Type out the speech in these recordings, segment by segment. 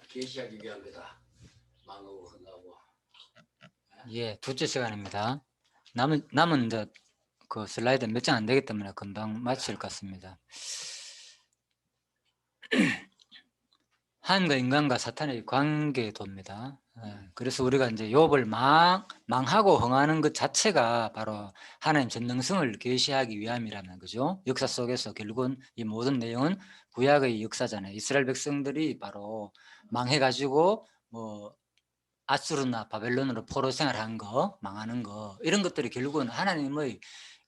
계시하기 위한 거다. 망하고 흥하고. 예, 둘째 시간입니다. 남은 이제 그 슬라이드 몇 장 안 되기 때문에 금방 마칠 것 같습니다. 하나님과 인간과 사탄의 관계도입니다. 그래서 우리가 이제 욥을 망하고 흥하는 것 자체가 바로 하나님 전능성을 계시하기 위함이라는 거죠. 역사 속에서 결국은 이 모든 내용은 구약의 역사잖아요. 이스라엘 백성들이 바로 망해가지고 뭐 아수르나 바벨론으로 포로 생활한 거, 망하는 거, 이런 것들이 결국은 하나님의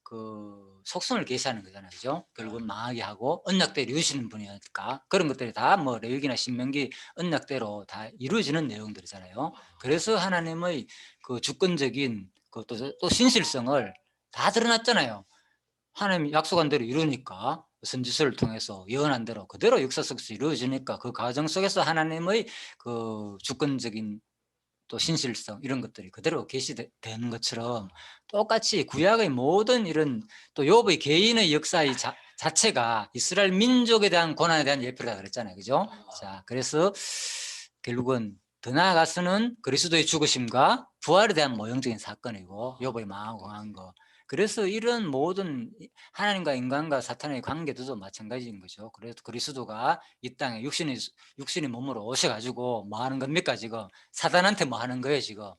그 속성을 계시하는 거잖아요. 그죠? 결국은 망하게 하고 언약대로 이루시는 분이니까 그런 것들이 다 뭐 레위기나 신명기 언약대로 다 이루어지는 내용들이잖아요. 그래서 하나님의 그 주권적인 또 신실성을 다 드러났잖아요. 하나님이 약속한 대로 이루니까 선지서를 통해서 예언한 대로 그대로 역사 속에서 이루어지니까 그 과정 속에서 하나님의 그 주권적인 또 신실성 이런 것들이 그대로 계시되는 것처럼 똑같이 구약의 모든 이런 또 욥의 개인의 역사의 자체가 이스라엘 민족에 대한 고난에 대한 예표다 그랬잖아요. 그죠? 자, 그래서 결국은 더 나아가서는 그리스도의 죽으심과 부활에 대한 모형적인 사건이고 욥의 망하고 강한 거. 그래서 이런 모든 하나님과 인간과 사탄의 관계도 마찬가지인 거죠. 그래서 그리스도가 이 땅에 육신의 몸으로 오셔가지고 뭐 하는 겁니까 지금? 사단한테 뭐 하는 거예요 지금?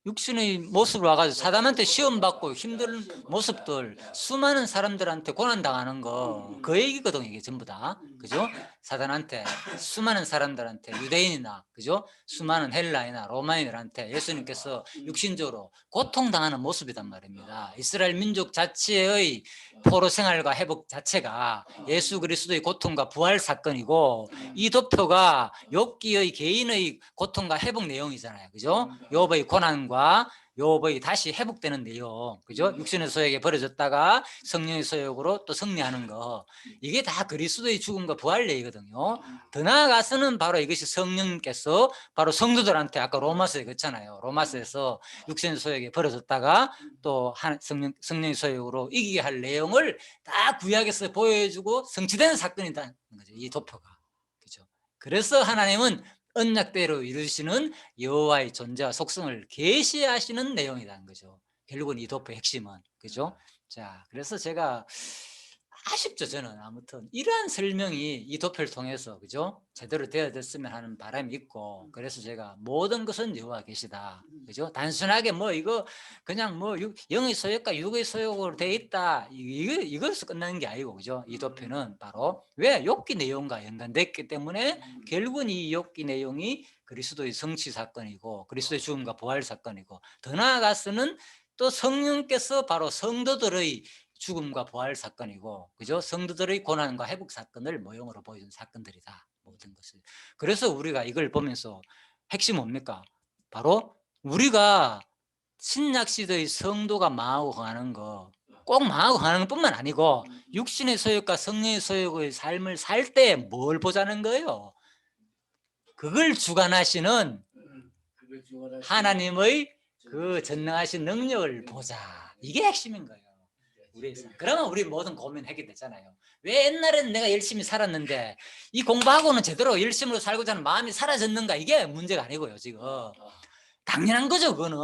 육신의 모습으로 와가지고 사단한테 시험받고 힘든 모습들, 수많은 사람들한테 고난당하는 거, 그 얘기거든요, 이게 전부 다. 그죠? 사단한테, 수많은 사람들한테, 유대인이나, 그죠? 수많은 헬라이나 로마인들한테 예수님께서 육신적으로 고통당하는 모습이단 말입니다. 이스라엘 민족 자체의 포로 생활과 회복 자체가 예수 그리스도의 고통과 부활 사건이고, 이 도표가 욥기의 개인의 고통과 회복 내용이잖아요. 그죠? 욥의 고난과 욥의 다시 회복되는 내용, 그죠? 육신의 소욕에 버려졌다가 성령의 소욕으로 또 승리하는 거, 이게 다 그리스도의 죽음과 부활 내용이거든요. 더 나아가서는 바로 이것이 성령님께서 바로 성도들한테 아까 로마서에 그랬잖아요. 로마서에서 육신의 소욕에 버려졌다가 또 성령의 소욕으로 이기게 할 내용을 다 구약에서 보여주고 성취되는 사건이라는 거죠. 이 도표가. 그죠? 그래서 하나님은 언약대로 이루시는 여호와의 존재와 속성을 계시하시는 내용이라는 거죠. 결국은 이 도표의 핵심은. 그죠? 자, 그래서 제가 아쉽죠, 저는. 아무튼 이러한 설명이 이 도표를 통해서 그죠? 제대로 되어졌으면 하는 바람이 있고, 그래서 제가 모든 것은 여호와 계시다. 그죠? 단순하게 뭐 이거 그냥 뭐 영의 소욕과 육의 소욕으로 돼 있다. 이것에서 끝나는 게 아니고, 그죠? 이 도표는 바로 왜 욥기 내용과 연관됐기 때문에 결국은 이 욥기 내용이 그리스도의 성취 사건이고 그리스도의 죽음과 부활 사건이고, 더 나아가서는 또 성령께서 바로 성도들의 죽음과 부활 사건이고, 그죠? 성도들의 고난과 회복 사건을 모형으로 보여준 사건들이다. 모든 것을. 그래서 우리가 이걸 보면서 핵심 뭡니까? 바로 우리가 신약 시대의 성도가 망하고 가는 거, 꼭 망하고 가는 것뿐만 아니고 육신의 소욕과 성령의 소욕의 삶을 살 때 뭘 보자는 거예요? 그걸 주관하시는 하나님의 그 전능하신 능력을 보자. 이게 핵심인 거예요. 우리에서. 그러면 우리 모든 고민 해결되잖아요. 왜 옛날에는 내가 열심히 살았는데 이 공부하고는 제대로 열심으로 살고자 하는 마음이 사라졌는가? 이게 문제가 아니고요, 지금. 당연한 거죠, 그거는.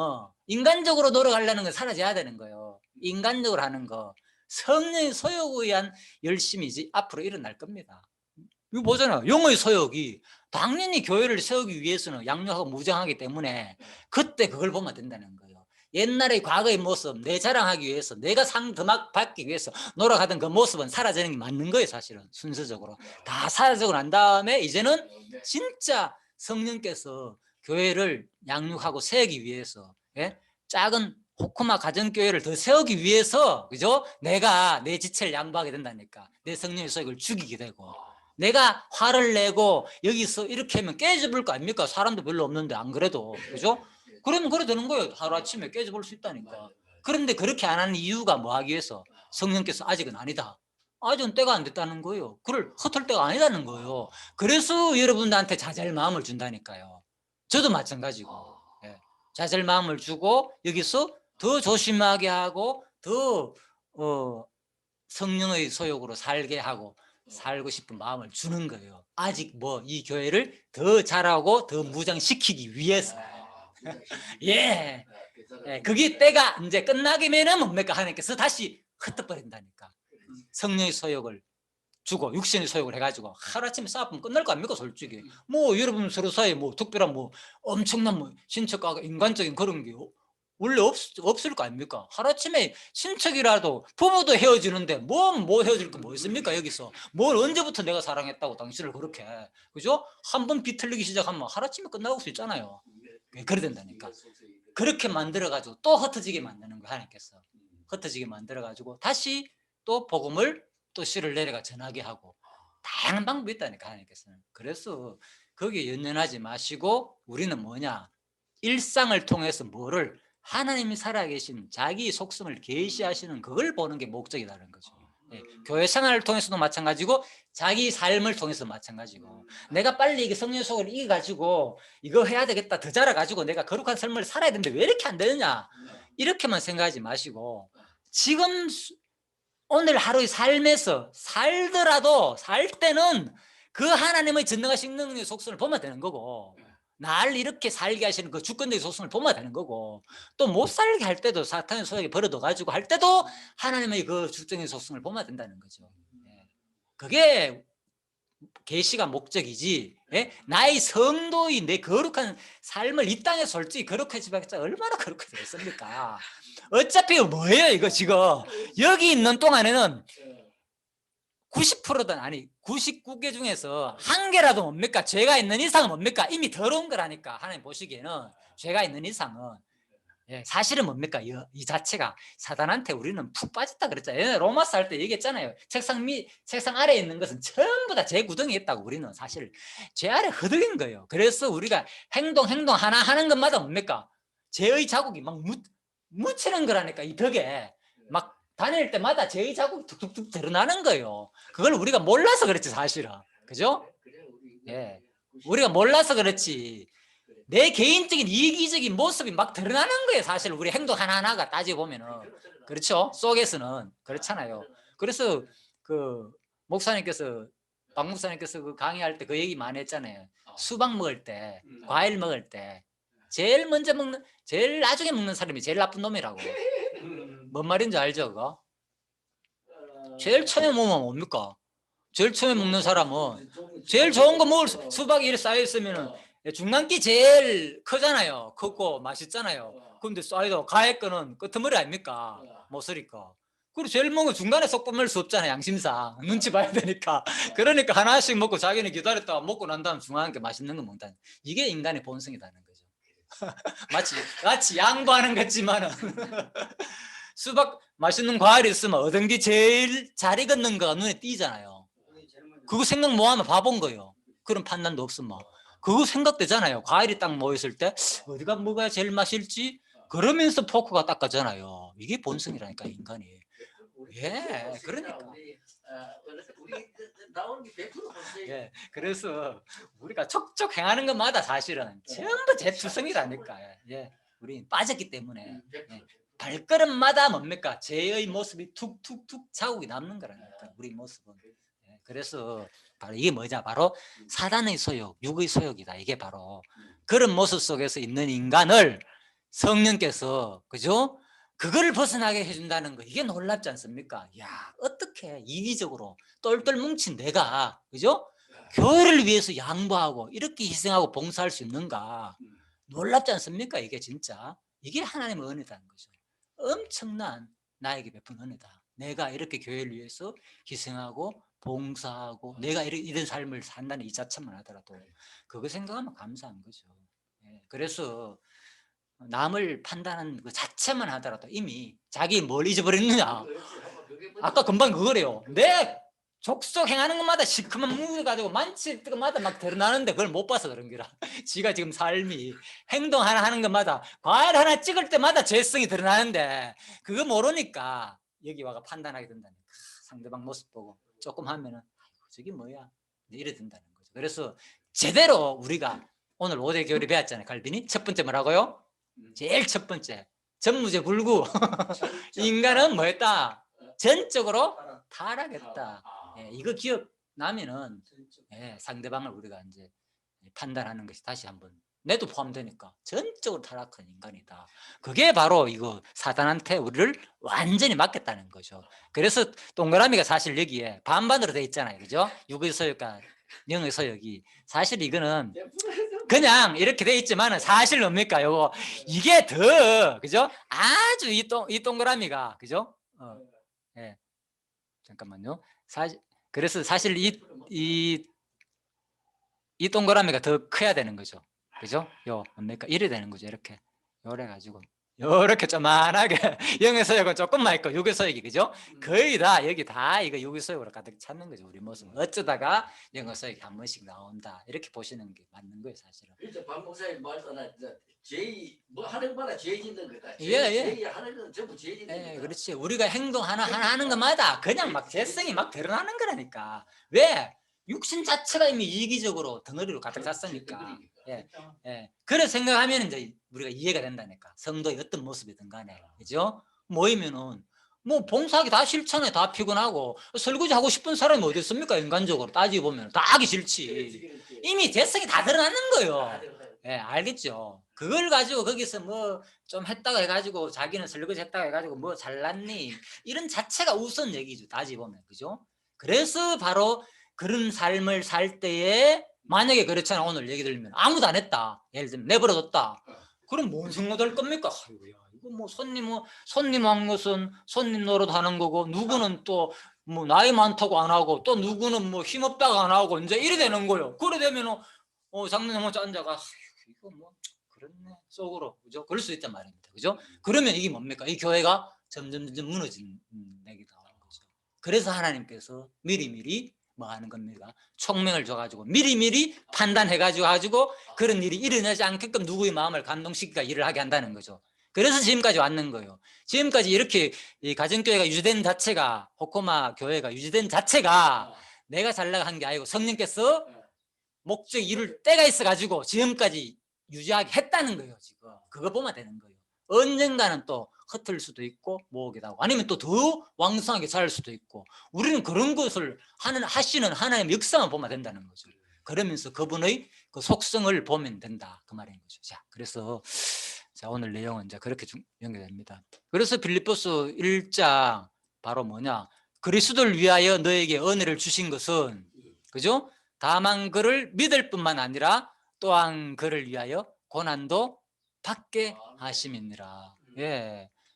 인간적으로 노력하려는 건 사라져야 되는 거예요. 인간적으로 하는 거. 성령의 소욕에 의한 열심이지 앞으로 일어날 겁니다. 이거 보잖아. 영의 소욕이 당연히 교회를 세우기 위해서는 양육하고 무장하기 때문에 그때 그걸 보면 된다는 거예요. 옛날의 과거의 모습, 내 자랑하기 위해서, 내가 상 더 막 받기 위해서 노력하던 그 모습은 사라지는 게 맞는 거예요, 사실은. 순서적으로. 다 사라지고 난 다음에 이제는 진짜 성령께서 교회를 양육하고 세우기 위해서, 예? 작은 호크마 가정교회를 더 세우기 위해서, 그죠? 내가 내 지체를 양보하게 된다니까. 내 성령의 소욕을 죽이게 되고. 내가 화를 내고 여기서 이렇게 하면 깨져볼 거 아닙니까? 사람도 별로 없는데 안 그래도. 그죠? 그러면 그래 되는 거예요. 하루아침에 깨져볼 수 있다니까. 그런데 그렇게 안 하는 이유가 뭐 하기 위해서? 성령께서 아직은 아니다. 아직은 때가 안 됐다는 거예요. 그걸 헛할 때가 아니다는 거예요. 그래서 여러분들한테 자제할 마음을 준다니까요. 저도 마찬가지고. 예. 자제할 마음을 주고 여기서 더 조심하게 하고 더 성령의 소욕으로 살게 하고 살고 싶은 마음을 주는 거예요. 아직 뭐 이 교회를 더 잘하고 더 무장시키기 위해서. 예. 예, 그게 때가 이제 끝나기면은 뭡니까? 하나님께서 다시 흩어버린다니까. 성령의 소욕을 주고 육신의 소욕을 해가지고 하루아침에 싸우면 끝날 거 아닙니까? 솔직히 뭐 여러분 서로 사이에 뭐 특별한 뭐 엄청난 뭐 신척과 인간적인 그런 게 원래 없을 거 아닙니까? 하루아침에 친척이라도 부부도 헤어지는데 뭐 헤어질 거 뭐 있습니까? 여기서 뭘 언제부터 내가 사랑했다고 당신을 그렇게, 그죠? 한 번 비틀리기 시작하면 하루아침에 끝나고 수 있잖아요. 그래 된다니까. 그렇게 만들어가지고 또 흩어지게 만드는 거야. 하나님께서 흩어지게 만들어가지고 다시 또 복음을 또 씨를 내려가 전하게 하고 다양한 방법이 있다니까 하나님께서는. 그래서 거기에 연연하지 마시고 우리는 뭐냐, 일상을 통해서 뭐를 하나님이 살아계신 자기 속성을 계시하시는 그걸 보는 게 목적이라는 거죠. 예, 교회 생활을 통해서도 마찬가지고 자기 삶을 통해서도 마찬가지고 내가 빨리 이게 성령 속을 이겨가지고 이거 해야 되겠다, 더 자라가지고 내가 거룩한 삶을 살아야 되는데 왜 이렇게 안 되느냐, 이렇게만 생각하지 마시고 지금 오늘 하루의 삶에서 살더라도 살 때는 그 하나님의 전능하신 능력의 속성을 보면 되는 거고, 날 이렇게 살게 하시는 그 주권적인 속성을 보면 되는 거고, 또 못 살게 할 때도 사탄의 소욕에 버려둬가지고 할 때도 하나님의 그 주권적인 속성을 보면 된다는 거죠. 그게 계시가 목적이지. 나의 성도의 내 거룩한 삶을 이 땅에 솔직히 거룩해지겠자 얼마나 거룩해지겠습니까? 어차피 뭐예요 이거 지금 여기 있는 동안에는 90%든 아니 99개 중에서 한 개라도 뭡니까? 죄가 있는 이상은 뭡니까? 이미 더러운 거라니까. 하나님 보시기에는 죄가 있는 이상은 사실은 뭡니까? 이 자체가 사단한테 우리는 푹 빠졌다 그랬잖아요. 로마서 할 때 얘기했잖아요. 책상 아래에 있는 것은 전부 다 죄 구덩이에 있다고. 우리는 사실 죄 아래 허덕인 거예요. 그래서 우리가 행동 하나 하는 것마다 뭡니까? 죄의 자국이 막 묻히는 거라니까. 이 벽에 막 다닐 때마다 죄의 자국이 툭툭툭 드러나는 거예요. 그걸 우리가 몰라서 그렇지 사실은. 그죠? 예, 우리가 몰라서 그렇지. 내 개인적인 이기적인 모습이 막 드러나는 거예요. 사실 우리 행동 하나하나가 따지고 보면은. 그렇죠? 속에서는 그렇잖아요. 그래서 그 목사님께서 박 목사님께서 그 강의할 때 그 얘기 많이 했잖아요. 수박 먹을 때, 과일 먹을 때 제일 먼저 먹는, 제일 나중에 먹는 사람이 제일 나쁜 놈이라고. 뭔 말인지 알죠, 그거? 제일 처음에 먹으면 뭡니까? 제일 처음에 먹는 사람은 제일 좋은 거 먹을 수박이 이렇게 쌓여 있으면은 중간기 제일 크잖아요. 크고 맛있잖아요. 근데 쌓여도 가해 거는 끄트머리 아닙니까? 모서리 거. 그리고 제일 먹은 중간에 쏙 뽑을 수 없잖아요. 양심상 눈치 봐야 되니까. 그러니까 하나씩 먹고 자기는 기다렸다가 먹고 난 다음 중간에 맛있는 거 먹다. 이게 인간의 본성이라는 거죠. 마치 양보하는 것 같지만은 수박 맛있는 과일이 있으면 얻은 게 제일 잘 익었는 거가 눈에 띄잖아요. 그거 생각 뭐하면 바본 거예요. 그런 판단도 없으면 그거 생각되잖아요. 과일이 딱 모였을 때 어디가 뭐가 제일 맛있을지 그러면서 포크가 닦아잖아요. 이게 본성이라니까 인간이. 예, 그러니까. 예, 그래서 우리가 척척 행하는 것마다 사실은 전부 제 투성이라니까. 예, 우리 빠졌기 때문에. 예. 발걸음마다 뭡니까? 죄의 모습이 툭툭툭 자국이 남는 거라니까. 우리 모습은. 그래서 바로 이게 뭐냐? 바로 사단의 소욕, 육의 소욕이다. 이게 바로 그런 모습 속에서 있는 인간을 성령께서, 그죠? 그걸 벗어나게 해준다는 거, 이게 놀랍지 않습니까? 야, 어떻게 이기적으로 똘똘 뭉친 내가, 그죠? 교회를 위해서 양보하고 이렇게 희생하고 봉사할 수 있는가? 놀랍지 않습니까? 이게 진짜 이게 하나님의 은혜라는 거죠. 엄청난 나에게 베푼 은혜다. 내가 이렇게 교회를 위해서 희생하고 봉사하고 내가 이런 삶을 산다는 이 자체만 하더라도 그거 생각하면 감사한 거죠. 그래서 남을 판단하는 그 자체만 하더라도 이미 자기 뭘 잊어버렸느냐. 아까 금방 그거래요. 내 족속 행하는 것마다 시커먼 뭉이 가지고 만칠 때마다 막 드러나는데 그걸 못 봐서 그런 거라. 지가 지금 삶이 행동 하나 하는 것마다 과일 하나 찍을 때마다 죄성이 드러나는데 그거 모르니까 여기 와가 판단하게 된다니까. 상대방 모습 보고 조금 하면은 아이고 저게 뭐야 이래 된다는 거죠. 그래서 제대로 우리가 오늘 5대 교리 배웠잖아요. 갈빈이 첫 번째 뭐라고요? 제일 첫 번째 전무제 불구. 인간은 뭐였다? 전적으로 타락했다. 이거 기억나면은 상대방을 우리가 이제 판단하는 것이 다시 한번 내도 포함되니까 전적으로 타락한 인간이다. 그게 바로 이거 사단한테 우리를 완전히 맡겼다는 거죠. 그래서 동그라미가 사실 여기에 반반으로 돼 있잖아요. 그죠? 육의 소유과 영의 소유이 사실 이거는 그냥 이렇게 돼 있지만은 사실 뭡니까? 요거 이게 더 그죠? 아주 이 동그라미가 그죠? 잠깐만요. 그래서 사실 이 동그라미가 더 커야 되는 거죠. 그죠? 요 뭡니까? 이래 되는 거죠. 이렇게 요래 가지고 요렇게 조만하게 영의 소역은 조금만 있고 육의 소역이 그죠? 거의 다 여기 다 이거 육의 소역으로 가득 찼는 거죠. 우리 모습 어쩌다가 영의 소역이 한 번씩 나온다 이렇게 보시는 게 맞는 거예요. 사실은. 그렇죠. 박 목사님 말씀은 죄 뭐 하는 거나 죄 짓는 거다. 예. 하는 건 전부 죄 짓는 거다. 그렇지. 우리가 행동 하나 하는 것마다 그냥 막 죄성이 막 드러나는 거라니까. 왜? 육신 자체가 이미 이기적으로 덩어리로 가득 찼으니까. 그래 생각하면 이제 우리가 이해가 된다니까. 성도의 어떤 모습이든 간에. 그죠? 모이면은 뭐 봉사하기 다 싫잖아요. 다 피곤하고 설거지 하고 싶은 사람이 어디 있습니까? 인간적으로 따지고 보면 다 하기 싫지. 이미 죄성이 다 드러나는 거예요. 알겠죠. 그걸 가지고 거기서 뭐 좀 했다고 해가지고 자기는 설거지 했다고 해가지고 뭐 잘났니 이런 자체가 우선 얘기죠. 따지고 보면 그죠? 그래서 바로 그런 삶을 살 때에 만약에 그렇잖아. 오늘 얘기 들으면 아무도 안 했다. 예를 들면 내버려뒀다. 그럼 뭔 생각 될 겁니까? 아이고야, 이거 뭐 손님 한 것은 손님 노릇 하는 거고 누구는 또 뭐 나이 많다고 안 하고 또 누구는 뭐 힘없다고 안 하고 이제 이래 되는 거예요. 그래 되면은 장로님 혼자 앉아가 이거 뭐 그렇네 속으로 그죠? 그럴 수 있단 말입니다. 그죠? 그러면 이게 뭡니까? 이 교회가 점점 무너지는 얘기 나오는 거죠. 그래서 하나님께서 미리미리 뭐 하는 겁니까? 총명을 줘가지고 미리미리 판단해가지고 그런 일이 일어나지 않게끔 누구의 마음을 감동시키가 일을 하게 한다는 거죠. 그래서 지금까지 왔는 거예요. 지금까지 이렇게 이 가정교회가 유지된 자체가 호코마 교회가 유지된 자체가 내가 잘나가 한 게 아니고 성령께서 목적 이룰 때가 있어가지고 지금까지 유지하게 했다는 거예요. 지금 그거 보면 되는 거예요. 언젠가는 또 흩을 수도 있고 모으기도 하고 아니면 또 더 왕성하게 자랄 수도 있고 우리는 그런 것을 하시는 하나님의 역사만 보면 된다는 거죠. 그러면서 그분의 그 속성을 보면 된다 그 말인 거죠. 자, 그래서 오늘 내용은 이제 그렇게 연결됩니다. 그래서 빌립보서 1장 바로 뭐냐? 그리스도를 위하여 너에게 은혜를 주신 것은 그죠? 다만 그를 믿을 뿐만 아니라 또한 그를 위하여 고난도 받게 하심이니라.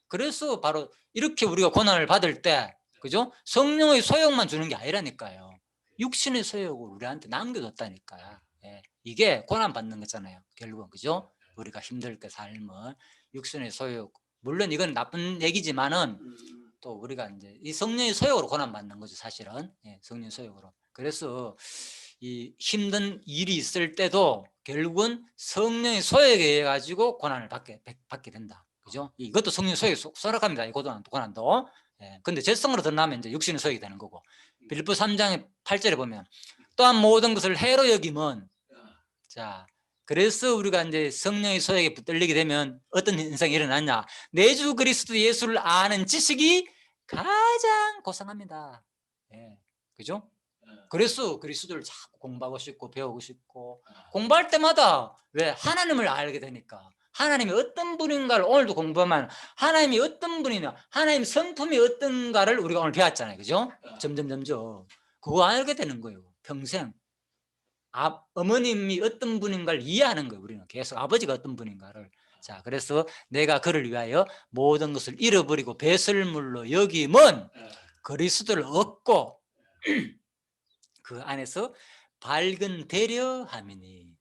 그래서 바로 이렇게 우리가 고난을 받을 때 그죠? 성령의 소욕만 주는 게 아니라니까요. 육신의 소욕을 우리한테 남겨뒀다니까요. 이게 고난 받는 거잖아요. 결국은 그죠? 우리가 힘들게 삶을 육신의 소욕 물론 이건 나쁜 얘기지만은 또 우리가 이제 이 성령의 소욕으로 고난 받는 거죠. 사실은 성령의 소욕으로. 그래서 이 힘든 일이 있을 때도 결국은 성령의 소욕에 의해 가지고 고난을 받게 된다. 그죠? 이것도 성령 소욕이 소락합니다. 이 고난도. 근데 죄성으로 드러나면 이제 육신의 소욕이 되는 거고. 빌립보 3장 8절에 보면 또한 모든 것을 해로 여김은 자, 그래서 우리가 이제 성령의 소욕에 붙들리게 되면 어떤 현상이 일어나냐? 내주 그리스도 예수를 아는 지식이 가장 고상합니다. 그죠? 그래서 그리스도를 자꾸 공부하고 싶고 배우고 싶고 공부할 때마다 왜 하나님을 알게 되니까 하나님이 어떤 분인가를 오늘도 공부하면 하나님이 어떤 분이냐 하나님 성품이 어떤가를 우리가 오늘 배웠잖아요. 그죠? 점점 그거 알게 되는 거예요. 평생 어머님이 어떤 분인가를 이해하는 거예요. 우리는 계속 아버지가 어떤 분인가를. 자, 그래서 내가 그를 위하여 모든 것을 잃어버리고 배설물로 여김은 그리스도를 얻고 그 안에서 밝은 되려함이니.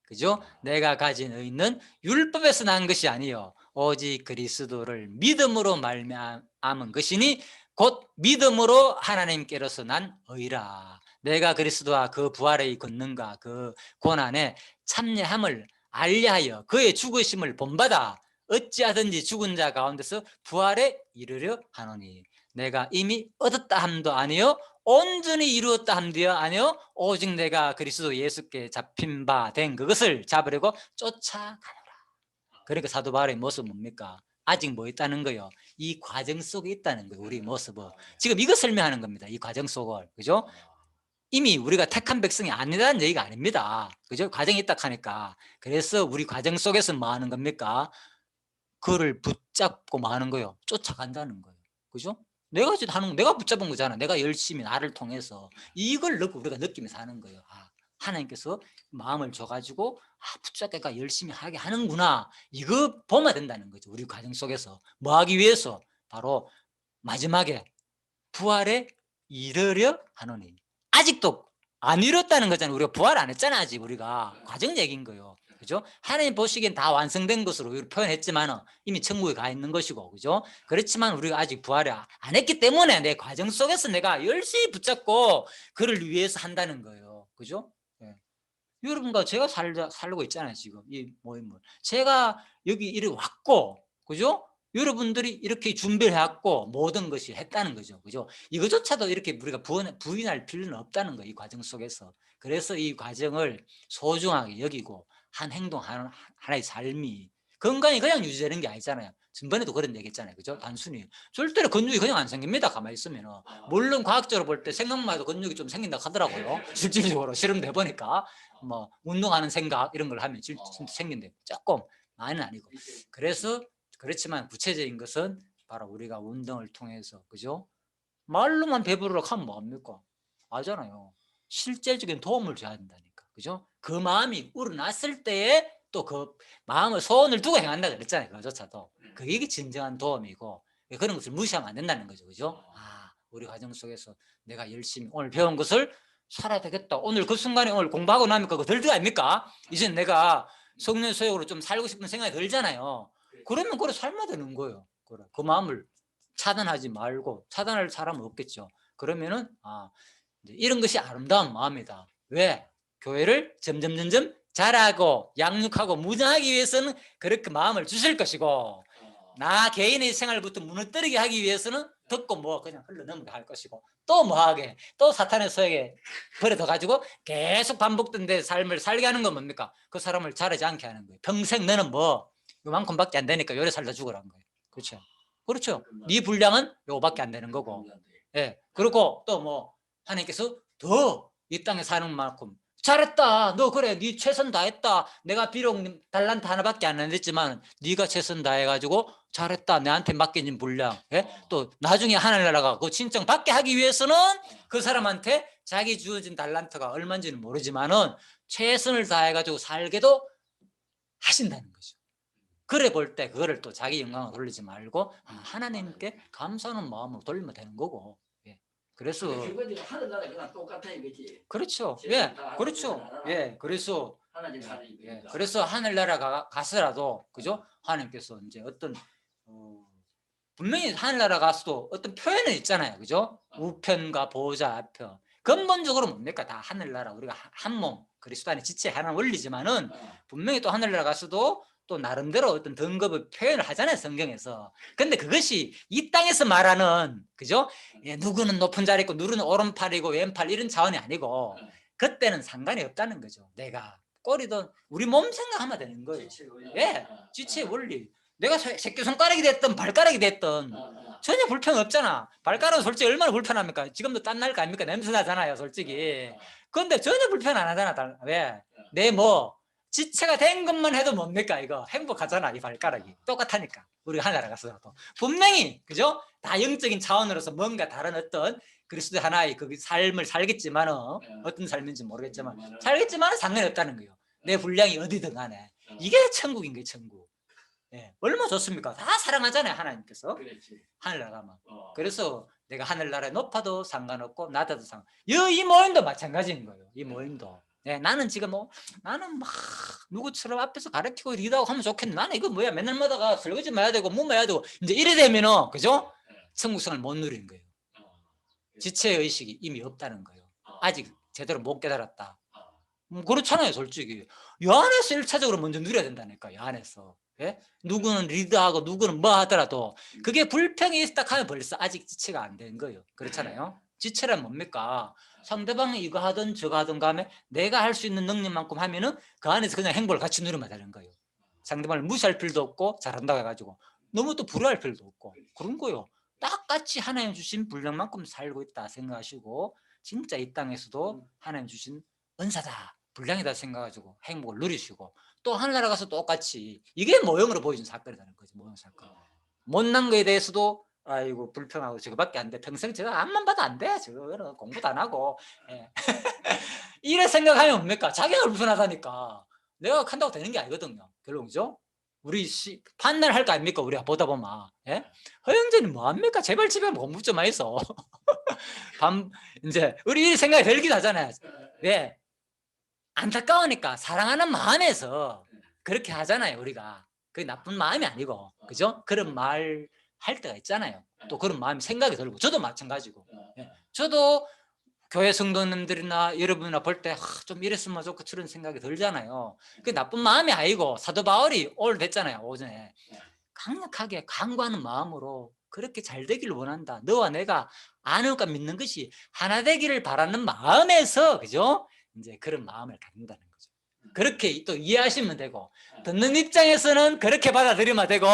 그죠? 내가 가진 의는 율법에서 난 것이 아니요 오직 그리스도를 믿음으로 말미암은 것이니 곧 믿음으로 하나님께로서 난 의라. 내가 그리스도와 그 부활의 권능과 그 고난에 참여함을 알리하여 그의 죽으심을 본받아 어찌하든지 죽은 자 가운데서 부활에 이르려 하노니 내가 이미 얻었다 함도 아니요 온전히 이루었다 함도요 아니요 오직 내가 그리스도 예수께 잡힌 바 된 그것을 잡으려고 쫓아가노라. 그러니까 사도 바울의 모습은 뭡니까? 아직 뭐 있다는 거요? 이 과정 속에 있다는 거예요. 우리 모습은. 지금 이거 설명하는 겁니다. 이 과정 속을. 그죠? 이미 우리가 택한 백성이 아니라는 얘기가 아닙니다. 그죠? 과정이 있다 하니까. 그래서 우리 과정 속에서 뭐 하는 겁니까? 그를 붙잡고 뭐 하는 거예요? 쫓아간다는 거예요. 그죠? 내가 지금 하는 거, 내가 붙잡은 거잖아. 내가 열심히 나를 통해서 이걸 우리가 느끼면서 하는 거예요. 아, 하나님께서 마음을 줘가지고 붙잡기가 열심히 하게 하는구나. 이거 보면 된다는 거죠. 우리 과정 속에서 뭐 하기 위해서 바로 마지막에 부활에 이르려 하노니. 아직도 안 이뤘다는 거잖아요. 우리가 부활 안 했잖아. 아직 우리가 과정 얘기인 거예요. 그죠? 하나님 보시기엔 다 완성된 것으로 표현했지만 이미 천국에 가 있는 것이고, 그죠? 그렇지만 우리가 아직 부활을 안 했기 때문에 내 과정 속에서 내가 열심히 붙잡고 그를 위해서 한다는 거예요. 그죠? 네. 여러분과 제가 살고 있잖아요. 지금 이 모임을 제가 여기 이리 왔고, 그죠? 여러분들이 이렇게 준비를 해왔고 모든 것이 했다는 거죠. 그죠? 이것조차도 이렇게 우리가 부인할 필요는 없다는 거예요. 이 과정 속에서. 그래서 이 과정을 소중하게 여기고 한 행동 하나의 삶이 건강이 그냥 유지되는 게 아니잖아요. 전번에도 그런 얘기 했잖아요. 그죠? 단순히 절대로 근육이 그냥 안 생깁니다. 가만히 있으면. 물론 과학적으로 볼 때 생각만 해도 근육이 좀 생긴다 하더라고요. 실질적으로 실험도 해보니까 뭐 운동하는 생각 이런 걸 하면 진짜 생긴대. 조금 많이는 아니고. 그래서 그렇지만 구체적인 것은 바로 우리가 운동을 통해서, 그죠? 말로만 배부르라 하면 뭐합니까? 알잖아요. 실제적인 도움을 줘야 된다니까. 그죠? 그 마음이 우러났을 때에 또 그 마음을 소원을 두고 행한다 그랬잖아요. 그조차도. 그게 진정한 도움이고 그런 것을 무시하면 안 된다는 거죠. 그죠? 아, 우리 과정 속에서 내가 열심히 오늘 배운 것을 살아야 되겠다. 오늘 그 순간에 오늘 공부하고 나면 그거 들지 아닙니까? 이제 내가 성령 소욕으로 좀 살고 싶은 생각이 들잖아요. 그러면 그래 삶아야 되는 거예요. 그래. 그 마음을 차단하지 말고, 차단할 사람은 없겠죠. 그러면은 이런 것이 아름다운 마음이다. 왜? 교회를 점점 잘하고 양육하고 무장하기 위해서는 그렇게 마음을 주실 것이고, 나 개인의 생활부터 무너뜨리게 하기 위해서는 듣고 뭐 그냥 흘러넘게 할 것이고, 또 뭐하게 또 사탄의 소에게 버려져 가지고 계속 반복된 데 삶을 살게 하는 건 뭡니까? 그 사람을 자라지 않게 하는 거예요. 평생 너는 뭐 요만큼밖에 안 되니까 요래 살다 죽으라는 거예요. 그렇죠? 그렇죠. 네 분량은 요거밖에 안 되는 거고. 예. 그리고 또 뭐 하나님께서 더 이 땅에 사는 만큼 잘했다. 너 그래. 네 최선 다했다. 내가 비록 달란트 하나밖에 안 했지만 네가 최선 다해가지고 잘했다. 내한테 맡겨진 분량. 예? 또 나중에 하늘나라가 그 신청 받게 하기 위해서는 그 사람한테 자기 주어진 달란트가 얼마인지는 모르지만은 최선을 다해가지고 살게도 하신다는 거죠. 그래 볼 때 그거를 또 자기 영광을 돌리지 말고 하나님께 감사하는 마음으로 돌리면 되는 거고. 예. 그래서 하늘나라 그냥 똑같아 이거지. 그렇죠. 예, 그렇죠. 예, 그래서 예, 그래서 하늘나라 가서라도 그죠? 하나님께서 이제 어떤 분명히 하늘나라 가서도 어떤 표현은 있잖아요, 그죠? 우편과 보좌 앞편. 근본적으로 뭡니까? 다 하늘나라 우리가 한 몸 그리스도 안에 지체 하나는 원리지만은 분명히 또 하늘나라 가서도 또 나름대로 어떤 등급을 표현을 하잖아요, 성경에서. 근데 그것이 이 땅에서 말하는 그죠? 예, 누구는 높은 자리 있고 누구는 오른팔이고 왼팔 이런 차원이 아니고 그때는 상관이 없다는 거죠. 내가 꼬리든 우리 몸 생각하면 되는 거예요. 예, 지체의 원리. 내가 새끼손가락이 됐든 발가락이 됐든 전혀 불편 없잖아. 발가락은 솔직히 얼마나 불편합니까? 지금도 땀 날 거 아닙니까? 냄새 나잖아요, 솔직히. 그런데 전혀 불편 안 하잖아. 왜? 내 뭐 지체가 된 것만 해도 뭡니까? 이거 행복하잖아. 이 발가락이 똑같으니까 우리가 하나라 가서도 분명히 그죠? 다 영적인 차원으로서 뭔가 다른 어떤 그리스도 하나의 그 삶을 살겠지만은 어떤 삶인지 모르겠지만 살겠지만은 상관이 없다는 거예요. 내 분량이 어디든 간에 이게 천국인 거예요, 천국. 예, 얼마나 좋습니까? 다 사랑하잖아요, 하나님께서. 그렇지. 하늘나라만. 그래서 내가 하늘나라에 높아도 상관없고 낮아도 이 모임도 마찬가지인 거예요. 이 모임도. 예, 나는 지금 나는 막 누구처럼 앞에서 가르치고 리더하고 하면 좋겠는데 나는 이거 뭐야 맨날 마다가 설거지만 해야 되고 뭐 해야 되고 이제 이래 되면은 그죠? 천국성을 못 누리는 거예요. 지체의식이 이미 없다는 거예요. 아직 제대로 못 깨달았다. 그렇잖아요, 솔직히. 이 안에서 1차적으로 먼저 누려야 된다니까, 이 안에서. 예? 누구는 리드하고 누구는 뭐 하더라도 그게 불평이 있다 하면 벌써 아직 지체가 안 된 거예요. 그렇잖아요. 지체란 뭡니까? 상대방이 이거 하든 저거 하든 간에 내가 할 수 있는 능력만큼 하면은 그 안에서 그냥 행복을 같이 누리면 되는 거예요. 상대방을 무시할 필요도 없고 잘한다고 해가지고 너무 또 불효할 필요도 없고 그런 거요. 똑같이 하나님 주신 분량만큼 살고 있다 생각하시고 진짜 이 땅에서도 하나님 주신 은사다, 분량이다 생각하시고 행복을 누리시고 또 하늘나라 가서 똑같이 이게 모형으로 보여준 사건이라는 거죠. 모형 사건. 못난 거에 대해서도 아이고 불평하고 저거밖에 안 돼. 평생 저거 앞만 봐도 안 돼. 저거는 공부도 안 하고. 예. 이래 생각하면 뭡니까? 자기가 불편하다니까. 내가 한다고 되는 게 아니거든요. 결론이죠. 우리 판단을 할 거 아닙니까? 우리가 보다 보면. 예? 허영재는 뭐합니까? 제발 집에 공부 좀 해서. 이제 우리 이 생각이 들긴 하잖아요. 왜? 안타까우니까 사랑하는 마음에서 그렇게 하잖아요. 우리가. 그게 나쁜 마음이 아니고. 그죠? 그런 말 할 때가 있잖아요. 또 그런 마음이 생각이 들고 저도 마찬가지고. 예. 저도 교회 성도님들이나 여러분이나 볼 때 좀 이랬으면 좋고 그런 생각이 들잖아요. 그게 나쁜 마음이 아니고 사도 바울이 오늘 됐잖아요. 오전에 강력하게 간구하는 마음으로 그렇게 잘 되기를 원한다. 너와 내가 아는 것 믿는 것이 하나 되기를 바라는 마음에서 그죠? 이제 그런 마음을 갖는다는 거죠. 그렇게 또 이해하시면 되고 듣는 입장에서는 그렇게 받아들이면 되고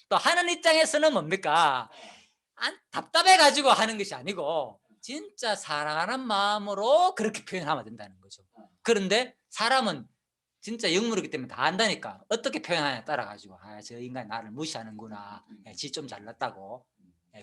또 하는 입장에서는 뭡니까? 답답해 가지고 하는 것이 아니고 진짜 사랑하는 마음으로 그렇게 표현하면 된다는 거죠. 그런데 사람은 진짜 영물이기 때문에 다 안다니까 어떻게 표현하냐에 따라 가지고 저 인간 나를 무시하는구나, 지 좀 잘났다고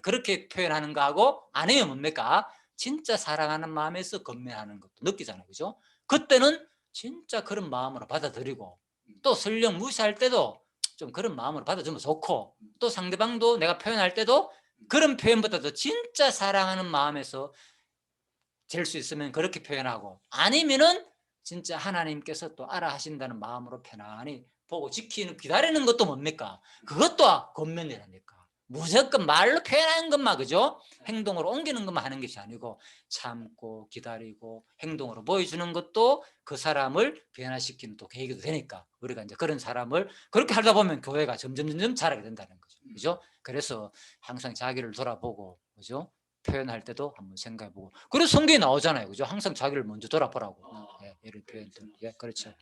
그렇게 표현하는 거하고 아니면 뭡니까? 진짜 사랑하는 마음에서 건면하는 것도 느끼잖아요. 그죠? 그때는 진짜 그런 마음으로 받아들이고 또 설령 무시할 때도 좀 그런 마음으로 받아주면 좋고 또 상대방도 내가 표현할 때도 그런 표현보다도 진짜 사랑하는 마음에서 될 수 있으면 그렇게 표현하고 아니면은 진짜 하나님께서 또 알아 하신다는 마음으로 편안히 보고 지키는 기다리는 것도 뭡니까? 그것도 권면이라니까. 무조건 말로 표현하는 것만 그죠? 행동으로 옮기는 것만 하는 것이 아니고 참고 기다리고 행동으로 보여주는 것도 그 사람을 변화시키는 또 계기도 되니까 우리가 이제 그런 사람을 그렇게 하다 보면 교회가 점점 자라게 된다는 거죠. 그죠? 그래서 항상 자기를 돌아보고 그죠? 표현할 때도 한번 생각해보고 그래서 성경에 나오잖아요. 그죠? 항상 자기를 먼저 돌아보라고. 예를 표현들. 그렇죠.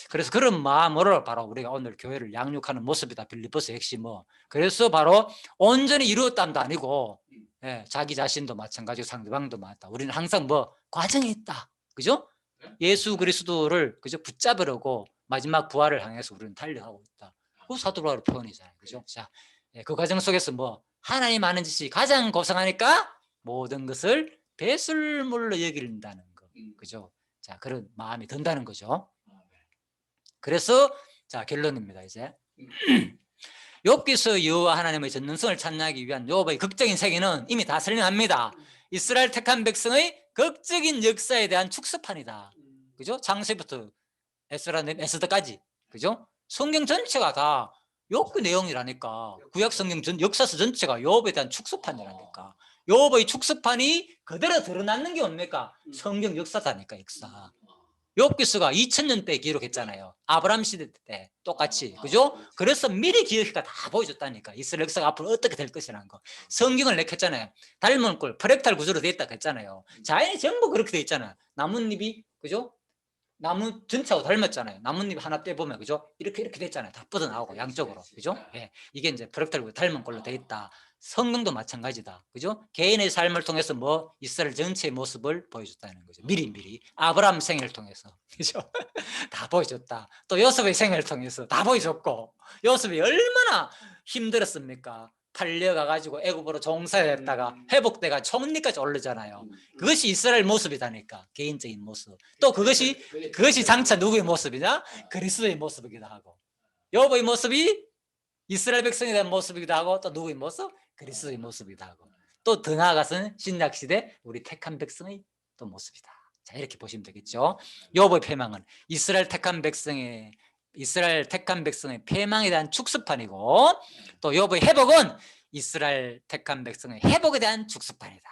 그래서 그런 마음으로 바로 우리가 오늘 교회를 양육하는 모습이다. 빌립보서 핵심 그래서 바로 온전히 이루었다도 아니고 자기 자신도 마찬가지고 상대방도 맞다. 우리는 항상 과정이 있다. 그죠? 예수 그리스도를 그죠? 붙잡으려고 마지막 부활을 향해서 우리는 달려가고 있다. 그 사도 바울의 표현이잖아요. 그죠? 자, 그 과정 속에서 하나님 아는 짓이 가장 고상하니까 모든 것을 배설물로 여긴다는 거. 그죠? 자, 그런 마음이 든다는 거죠. 그래서 자, 결론입니다. 이제 욥기서 여호와 하나님의 전능성을 찬양하기 위한 욥의 극적인 세계는 이미 다 설명합니다. 이스라엘 택한 백성의 극적인 역사에 대한 축소판이다. 그죠? 창세부터 에스더까지. 그죠? 성경 전체가 다 욥기 내용이라니까. 구약 성경 역사서 전체가 욥에 대한 축소판이라니까. 욥의 축소판이 그대로 드러나는 게 뭡니까? 성경 역사다니까. 역사. 욥기서가 2000년 때 기록했잖아요. 아브라함 시대 때 똑같이. 그죠? 그래서 미리 기록해가 다 보여줬다니까. 이스라엘 역사가 앞으로 어떻게 될 것이라는 거. 성경을 냈겠잖아요. 닮은 꼴, 프랙탈 구조로 돼 있다고 했잖아요. 자연이 전부 그렇게 돼 있잖아요. 나뭇잎이 그죠? 나무 전체하고 닮았잖아요. 나뭇잎 하나 떼보면 그죠? 이렇게 됐잖아요. 다 뻗어나오고 양쪽으로. 그죠? 이게 이제 프랙탈 닮은 꼴로 돼 있다. 성경도 마찬가지다. 그죠? 개인의 삶을 통해서 이스라엘 전체의 모습을 보여줬다는 거죠. 미리 아브라함 생애를 통해서. 그죠? 다 보여줬다. 또 요셉의 생애를 통해서 다 보여줬고 요셉이 얼마나 힘들었습니까? 팔려가가지고 애굽으로 종살이했다가 회복돼가 총리까지 오르잖아요. 그것이 이스라엘 모습이다니까. 개인적인 모습. 또 그것이 장차 누구의 모습이냐? 그리스도의 모습이기도 하고 욥의 모습이 이스라엘 백성에 대한 모습이기도 하고 또 누구의 모습? 그리스도의 모습이기도 하고 또 더 나아가서는 신약시대 우리 택한 백성의 또 모습이다. 자, 이렇게 보시면 되겠죠. 욥의 패망은 이스라엘 택한 백성의 패망에 대한 축소판이고 또 욥의 회복은 이스라엘 택한 백성의 회복에 대한 축소판이다.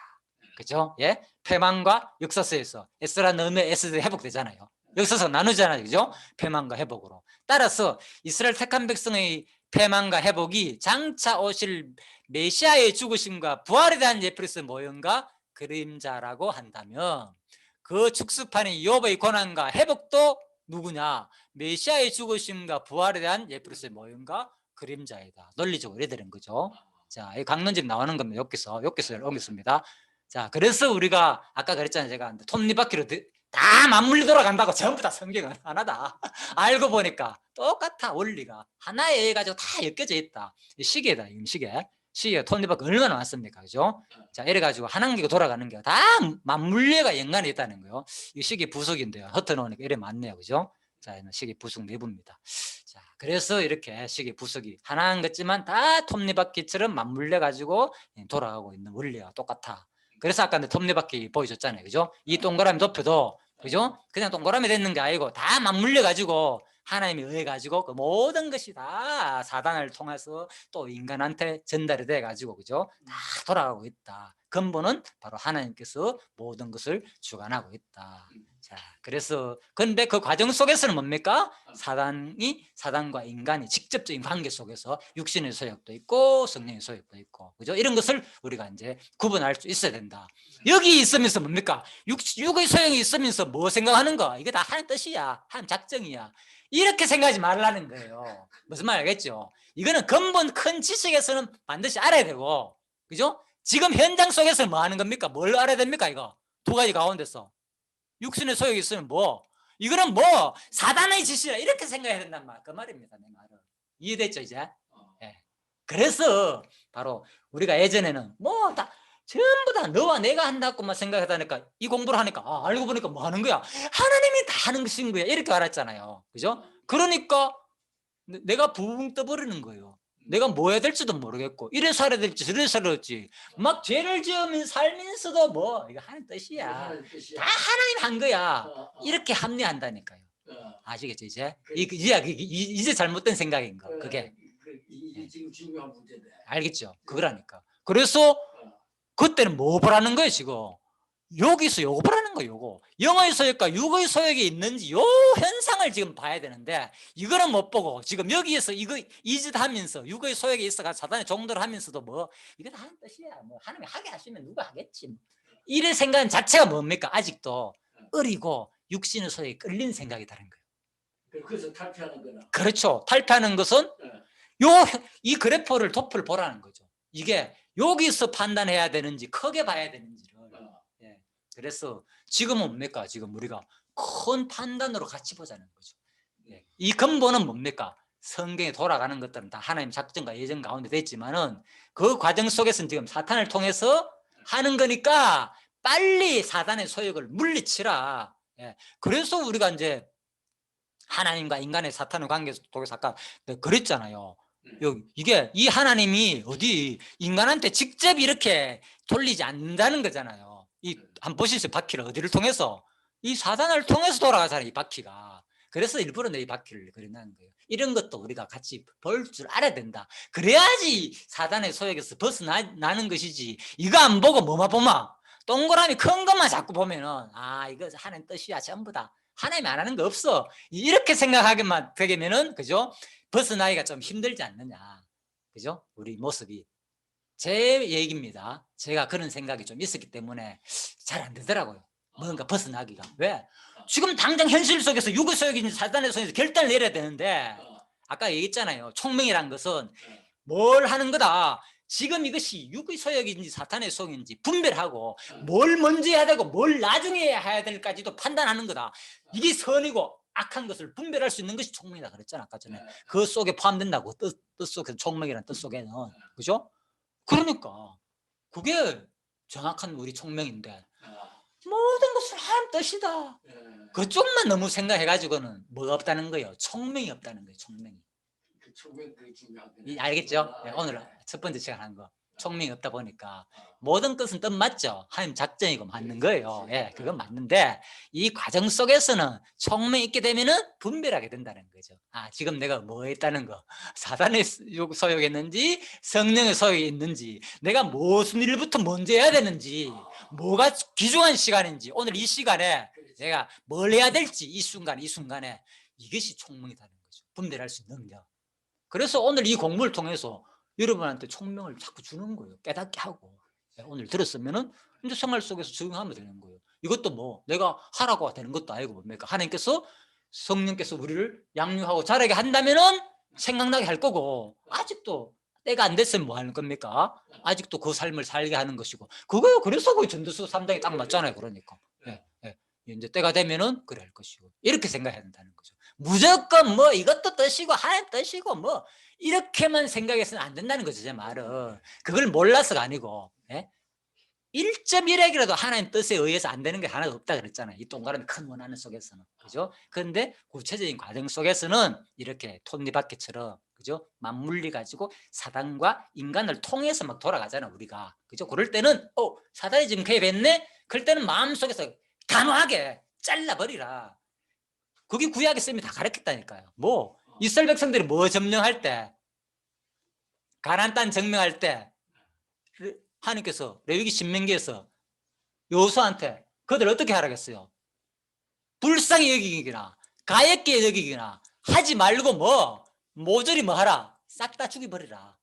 그죠? 패망과 역사서에서 에스라 너음의 에스더 회복되잖아요. 역사서 나누잖아요. 그죠? 패망과 회복으로. 따라서 이스라엘 택한 백성의 패망과 회복이 장차 오실 메시아의 죽으심과 부활에 대한 예표로서 모형과 그림자라고 한다면 그 축소판의 욥의 고난과 회복도 누구냐? 메시아의 죽으심과 부활에 대한 예표로서의 모형과 그림자이다. 논리적으로 이래 되는 거죠. 자, 이 강론집 나오는 겁니다. 여기서 옮겼습니다. 자, 그래서 우리가 아까 그랬잖아요. 제가 톱니바퀴로 다 맞물려 돌아간다고. 전부 다 성경은 하나다. 알고 보니까 똑같아. 원리가 하나에 의해 가지고 다 엮여져 있다. 이 시계다. 이 시계가 톱니바퀴 얼마나 많습니까? 그죠? 자, 이래 가지고 한 한개가 돌아가는 게 다 맞물려가 연관이 있다는 거예요. 이 시계 부속인데요. 흩어놓으니까 이래 많네요. 그죠? 자, 시계 부속 내부입니다. 자, 그래서 이렇게 시계 부속이 하나인 것지만 다 톱니바퀴처럼 맞물려 가지고 돌아가고 있는 원리가 똑같아. 그래서 아까 톱니바퀴 보여줬잖아요. 그죠? 이 동그라미 높여도, 그죠? 그냥 동그라미 됐는 게 아니고 다 맞물려 가지고 하나님에 의해 가지고 그 모든 것이 다 사단을 통해서 또 인간한테 전달이 돼 가지고, 그죠? 다 돌아가고 있다. 근본은 바로 하나님께서 모든 것을 주관하고 있다. 자, 그래서 근데 그 과정 속에서는 뭡니까? 사단과 인간이 직접적인 관계 속에서 육신의 소욕도 있고 성령의 소욕도 있고, 그죠? 이런 것을 우리가 이제 구분할 수 있어야 된다. 여기 있으면서 뭡니까? 육의 소욕이 있으면서 뭐 생각하는가? 이게 다 하나님 뜻이야. 하나님 작정이야. 이렇게 생각하지 말라는 거예요. 무슨 말 알겠죠? 이거는 근본 큰 지식에서는 반드시 알아야 되고, 그죠? 지금 현장 속에서 뭐 하는 겁니까? 뭘 알아야 됩니까? 이거 두 가지 가운데서 육신의 소욕이 있으면 뭐, 이거는 뭐 사단의 짓이야, 이렇게 생각해야 된단 말, 그 말입니다. 내 말은 이해됐죠 이제? 예. 그래서 바로 우리가 예전에는 뭐 다 전부 다 너와 내가 한다고만 생각하다니까 이 공부를 하니까 알고 보니까 뭐 하는 거야? 하나님이 다 하는 것인 거야, 이렇게 알았잖아요. 그죠? 그러니까 내가 붕 떠버리는 거예요. 내가 뭐 해야 될지도 모르겠고, 이래 살아야 될지 저래 살아야 될지 막 죄를 지으면 살면서도 뭐 이거 하나님 뜻이야, 다 하나님 한 거야, 이렇게 합리한다니까요. 아시겠죠 이제? 이제 잘못된 생각인 거, 그게. 이게 지금 중요한 문제인데. 알겠죠? 그거라니까. 그래서 그때는 뭐 보라는 거예요 지금? 여기서 요거 보라는 거예요. 요거 영의 소욕과 육의 소욕이 있는지 요 현상을 지금 봐야 되는데, 이거는 못 보고 지금 여기에서 이거 이 짓 하면서 육의 소욕이 있어가 사단의 종도를 하면서도 뭐 이거 다 하는 뜻이야, 뭐 하나님이 하게 하시면 누가 하겠지, 이래 생각은 자체가 뭡니까? 아직도 어리고 육신의 소욕에 끌린 생각이 다른 거예요. 그래서 탈피하는 거나. 그렇죠. 탈피하는 것은 이 그래프를 도표를 보라는 거죠. 이게 여기서 판단해야 되는지 크게 봐야 되는지를. 그래서 지금은 뭡니까? 지금 우리가 큰 판단으로 같이 보자는 거죠. 이 근본은 뭡니까? 성경에 돌아가는 것들은 다 하나님 작정과 예정 가운데 됐지만은 그 과정 속에서는 지금 사탄을 통해서 하는 거니까 빨리 사단의 소욕을 물리치라. 그래서 우리가 이제 하나님과 인간의 사탄의 관계 속에서 아까 그랬잖아요. 이게 이 하나님이 어디 인간한테 직접 이렇게 돌리지 않는다는 거잖아요. 한번 보시죠. 바퀴를 어디를 통해서? 이 사단을 통해서 돌아가잖아요, 이 바퀴가. 그래서 일부러 내 이 바퀴를 그린다는 거예요. 이런 것도 우리가 같이 볼 줄 알아야 된다. 그래야지 사단의 소욕에서 벗어나는 것이지, 이거 안 보고 뭐만 보면, 동그라미 큰 것만 자꾸 보면은 이거 하나님 뜻이야 전부 다, 하나님이 안 하는 거 없어, 이렇게 생각하게만 되면은, 그죠? 벗어나기가 좀 힘들지 않느냐, 그죠? 우리 모습이. 제 얘기입니다. 제가 그런 생각이 좀 있었기 때문에 잘 안 되더라고요, 뭔가 벗어나기가. 왜? 지금 당장 현실 속에서 육의 소욕인지 사단의 소욕인지 결단을 내려야 되는데, 아까 얘기했잖아요. 총명이란 것은 뭘 하는 거다. 지금 이것이 육의 소욕인지 사탄의 소욕인지 분별하고 뭘 먼저 해야 되고 뭘 나중에 해야 될까지도 판단하는 거다. 이게 선이고 악한 것을 분별할 수 있는 것이 총명이다 그랬잖아, 아까 전에. 그 속에 포함된다고, 뜻 속에서, 총명이라는 뜻 속에는. 그죠? 그러니까 그게 정확한 우리 총명인데, 모든 것은 하나님 뜻이다, 그쪽만 너무 생각해가지고는 뭐가 없다는 거예요? 총명이 없다는 거예요. 총명이. 알겠죠? 오늘 첫 번째 시간 한 거, 총명이 없다 보니까 모든 것은 뜻 맞죠? 하나님 작정이고 맞는 거예요. 그건 맞는데 이 과정 속에서는 총명이 있게 되면은 분별하게 된다는 거죠. 지금 내가 뭐 했다는 거, 사단의 소욕이 있는지 성령의 소욕이 있는지, 내가 무슨 일부터 먼저 해야 되는지, 뭐가 귀중한 시간인지, 오늘 이 시간에 내가 뭘 해야 될지, 이 순간에 이것이 총명이라는 거죠. 분별할 수 있는 능력. 그래서 오늘 이 공부를 통해서 여러분한테 총명을 자꾸 주는 거예요. 깨닫게 하고. 오늘 들었으면은 이제 생활 속에서 적용하면 되는 거예요. 이것도 뭐 내가 하라고 되는 것도 아니고 뭡니까? 하나님께서, 성령께서 우리를 양육하고 자라게 한다면은 생각나게 할 거고 아직도 때가 안 됐으면 뭐 하는 겁니까? 아직도 그 삶을 살게 하는 것이고 그거요. 그래서 그 전도서 3장이 딱 맞잖아요. 그러니까 이제 때가 되면은 그래 할 것이고 이렇게 생각해야 된다는 거죠. 무조건 뭐 이것도 뜻이고 하나님 뜻이고 뭐 이렇게만 생각해서는 안 된다는 거죠. 제 말은 그걸 몰라서가 아니고 1.1핵이라도 하나님 뜻에 의해서 안 되는 게 하나도 없다 그랬잖아요. 이 동그라미 큰 원하는 속에서는. 그죠? 그런데 구체적인 과정 속에서는 이렇게 톱니바퀴처럼 그죠? 맞물리 가지고 사단과 인간을 통해서 막 돌아가잖아, 우리가. 그죠? 그럴 때는 사단이 지금 개입했네. 그럴 때는 마음속에서 단호하게 잘라버리라. 그게 구약의 쌤이 다 가르쳤다니까요. 뭐 이스라엘 백성들이 뭐 점령할 때 가나안 땅 점령할 때 하나님께서 레위기 신명기에서 여호수아한테 그들 어떻게 하라겠어요? 불쌍히 여기기나 가엾게 여기기나 하지 말고 모조리 뭐 하라? 싹 다 죽여버리라.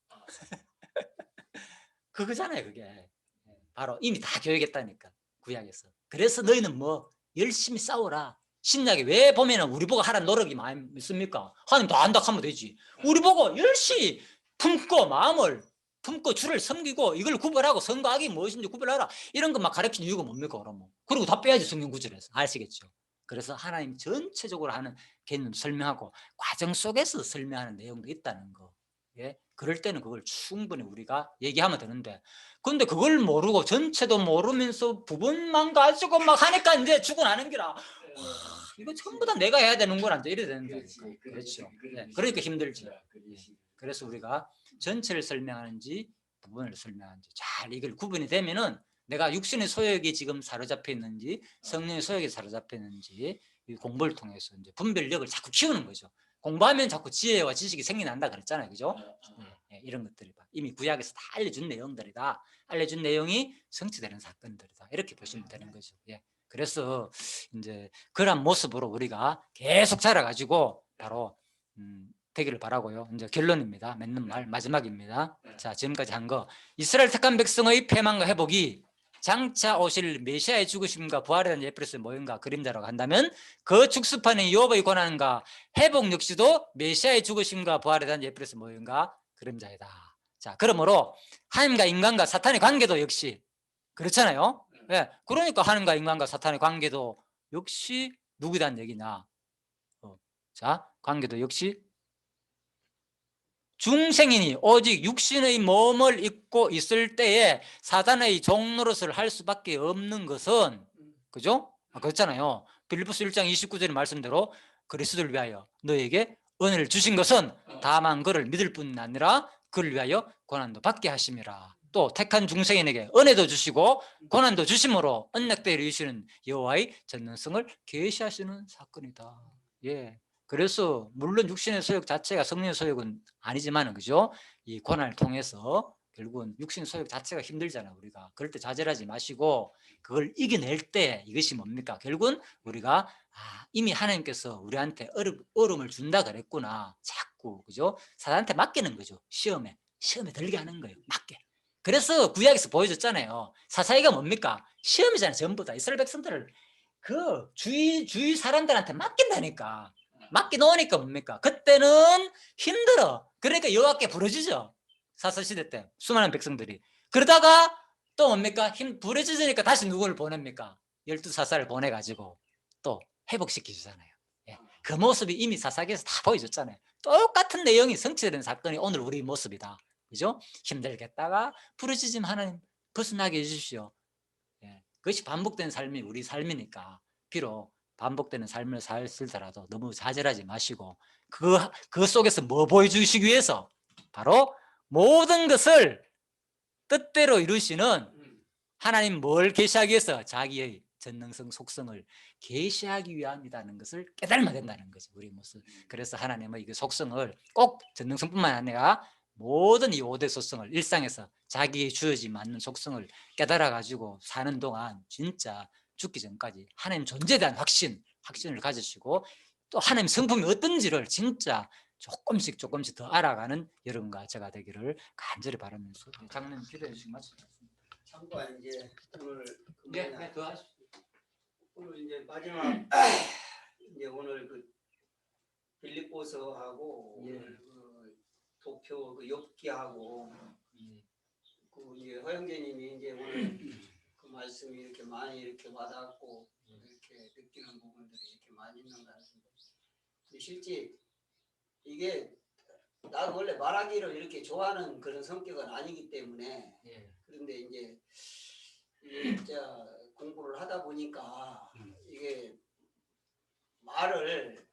그거잖아요. 그게 바로 이미 다 교육했다니까 구약에서. 그래서 너희는 뭐 열심히 싸워라. 신약에 왜 보면은 우리 보고 하라는 노력이 많이 있습니까? 하나님 다 안다 하면 되지. 우리 보고 열심히 품고 마음을 품고 주를 섬기고 이걸 구별하고 선과 악이 무엇인지 구별하라. 이런 거 막 가르치는 이유가 뭡니까 그러면? 그리고 다 빼야지 성경 구절에서. 아시겠죠? 그래서 하나님 전체적으로 하는 개념 설명하고 과정 속에서 설명하는 내용도 있다는 거. 그럴 때는 그걸 충분히 우리가 얘기하면 되는데 근데 그걸 모르고 전체도 모르면서 부분만 가지고 막 하니까 이제 죽어나는 기라. 이거 전부 다 내가 해야 되는 건 안 돼. 이래야 되는데. 그렇죠. 그러니까 힘들지. 그래서 우리가 전체를 설명하는지 부분을 설명하는지 잘 이걸 구분이 되면은 내가 육신의 소욕이 지금 사로잡혀 있는지 성령의 소욕이 사로잡혀 있는지 공부를 통해서 이제 분별력을 자꾸 키우는 거죠. 공부하면 자꾸 지혜와 지식이 생겨난다 그랬잖아요. 그죠? 이런 것들이 이미 구약에서 다 알려준 내용들이다. 알려준 내용이 성취되는 사건들이다. 이렇게 보시면 되는 거죠. 그래서 이제 그런 모습으로 우리가 계속 자라가지고 바로 되기를 바라고요. 이제 결론입니다. 맺는 말 마지막입니다. 자, 지금까지 한 거 이스라엘 택한 백성의 패망과 회복이 장차 오실 메시아의 죽으심과 부활에 대한 예표로서의 모형과 그림자라고 한다면 그 축소판의 욥의 고난과 회복 역시도 메시아의 죽으심과 부활에 대한 예표로서의 모형과 그림자이다. 자, 그러므로 하나님과 인간과 사탄의 관계도 역시 그렇잖아요. 그러니까 하나님과 인간과 사탄의 관계도 역시 누구에 대한 얘기냐? 자, 관계도 역시 중생이니 오직 육신의 몸을 입고 있을 때에 사단의 종노릇을 할 수밖에 없는 것은 그죠? 그렇잖아요. 빌립보서 1장 29절의 말씀대로 그리스도를 위하여 너에게 은혜를 주신 것은 다만 그를 믿을 뿐 아니라 그를 위하여 고난도 받게 하심이라. 또 택한 중생인에게 은혜도 주시고 고난도 주심으로 언약대에 이루시는 여호와의 전능성을 계시하시는 사건이다. 그래서 물론 육신의 소욕 자체가 성령의 소욕은 아니지만 그죠? 이 고난을 통해서 결국은 육신 소욕 자체가 힘들잖아요. 우리가 그럴 때 좌절하지 마시고 그걸 이겨낼 때 이것이 뭡니까? 결국은 우리가 이미 하나님께서 우리한테 어려움을 준다 그랬구나. 자꾸 그죠? 사단한테 맡기는 거죠. 시험에 들게 하는 거예요. 맡게. 그래서 구약에서 보여줬잖아요. 사사기가 뭡니까? 시험이잖아요. 전부 다 이스라엘 백성들을 그 주위 사람들한테 맡긴다니까. 맡겨놓으니까 뭡니까? 그때는 힘들어. 그러니까 여호와께 부르짖어. 사사시대 때 수많은 백성들이. 그러다가 또 뭡니까? 부르짖으니까 다시 누구를 보냅니까? 12사사를 보내가지고 또 회복시키잖아요. 그 모습이 이미 사사기에서 다 보여줬잖아요. 똑같은 내용이 성취되는 사건이 오늘 우리 모습이다. 그죠? 힘들겠다가 부르짖음 하나님 벗어나게 해주십시오. 그것이 반복되는 삶이 우리 삶이니까 비록 반복되는 삶을 살더라도 너무 좌절하지 마시고 그 속에서 뭐 보여주시기 위해서 바로 모든 것을 뜻대로 이루시는 하나님 뭘 계시하기 위해서 자기의 전능성 속성을 계시하기 위함이라는 것을 깨달으면 된다는 거죠. 우리 모습. 그래서 하나님의 그 속성을 꼭 전능성뿐만 아니라 모든 이 5대 속성을 일상에서 자기의 주어짐 맞는 속성을 깨달아 가지고 사는 동안 진짜 죽기 전까지 하나님 존재에 대한 확신을 가지시고 또 하나님 성품이 어떤지를 진짜 조금씩 더 알아가는 여러분과 제가 되기를 간절히 바라면서 장로님 기도해 주시기 마치겠습니다. 참고한 이제 오늘 더 하십시오. 오늘 이제 마지막 이제 오늘 그 빌립보서하고 오늘 그 도표 그 엽기하고 그 이제 허영재님이 이제 오늘 그 말씀이 이렇게 많이 이렇게 와닿고 이렇게 느끼는 부분들이 이렇게 많이 있는 것 같습니다. 근데 실제 이게 나는 원래 말하기를 이렇게 좋아하는 그런 성격은 아니기 때문에 예. 그런데 이제 이게 진짜 공부를 하다 보니까 이게 말을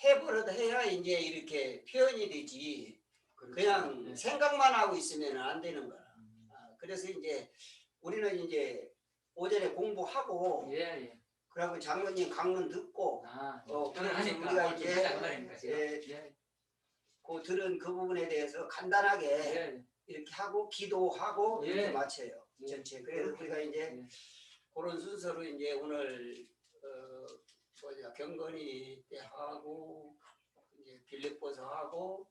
해버려도 해야 이제 이렇게 표현이 되지 그냥 네. 생각만 하고 있으면 안 되는 거야. 그래서 이제 우리는 이제 오전에 공부하고 예, 예. 그리고 장로님 강론 듣고 아, 그래서 하니까 우리가 이제 예. 그 들은 그 부분에 대해서 간단하게 예. 이렇게 하고 기도하고 예. 이렇게 마쳐요. 예. 전체. 그래서 우리가 이제 예. 그런 순서로 이제 오늘 경건이 때 하고 이제 빌립보서 하고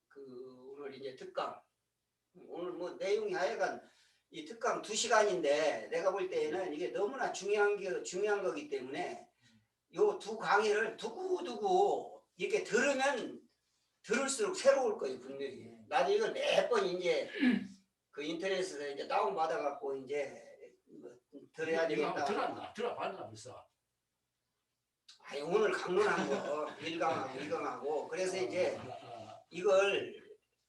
그 오늘 이제 특강 오늘 뭐 내용이 하여간 이 특강 2시간인데 내가 볼 때에는 이게 너무나 중요한 거기 때문에 요 두 강의를 두고두고 이렇게 들으면 들을수록 새로울 거예요 분명히. 나도 이걸 몇 번 이제 그 인터넷에서 이제 다운 받아갖고 이제 뭐 들어야 되겠다. 들어봤나 벌써. 아니 오늘 강론한 거 1강하고 2강하고 그래서 이제 이걸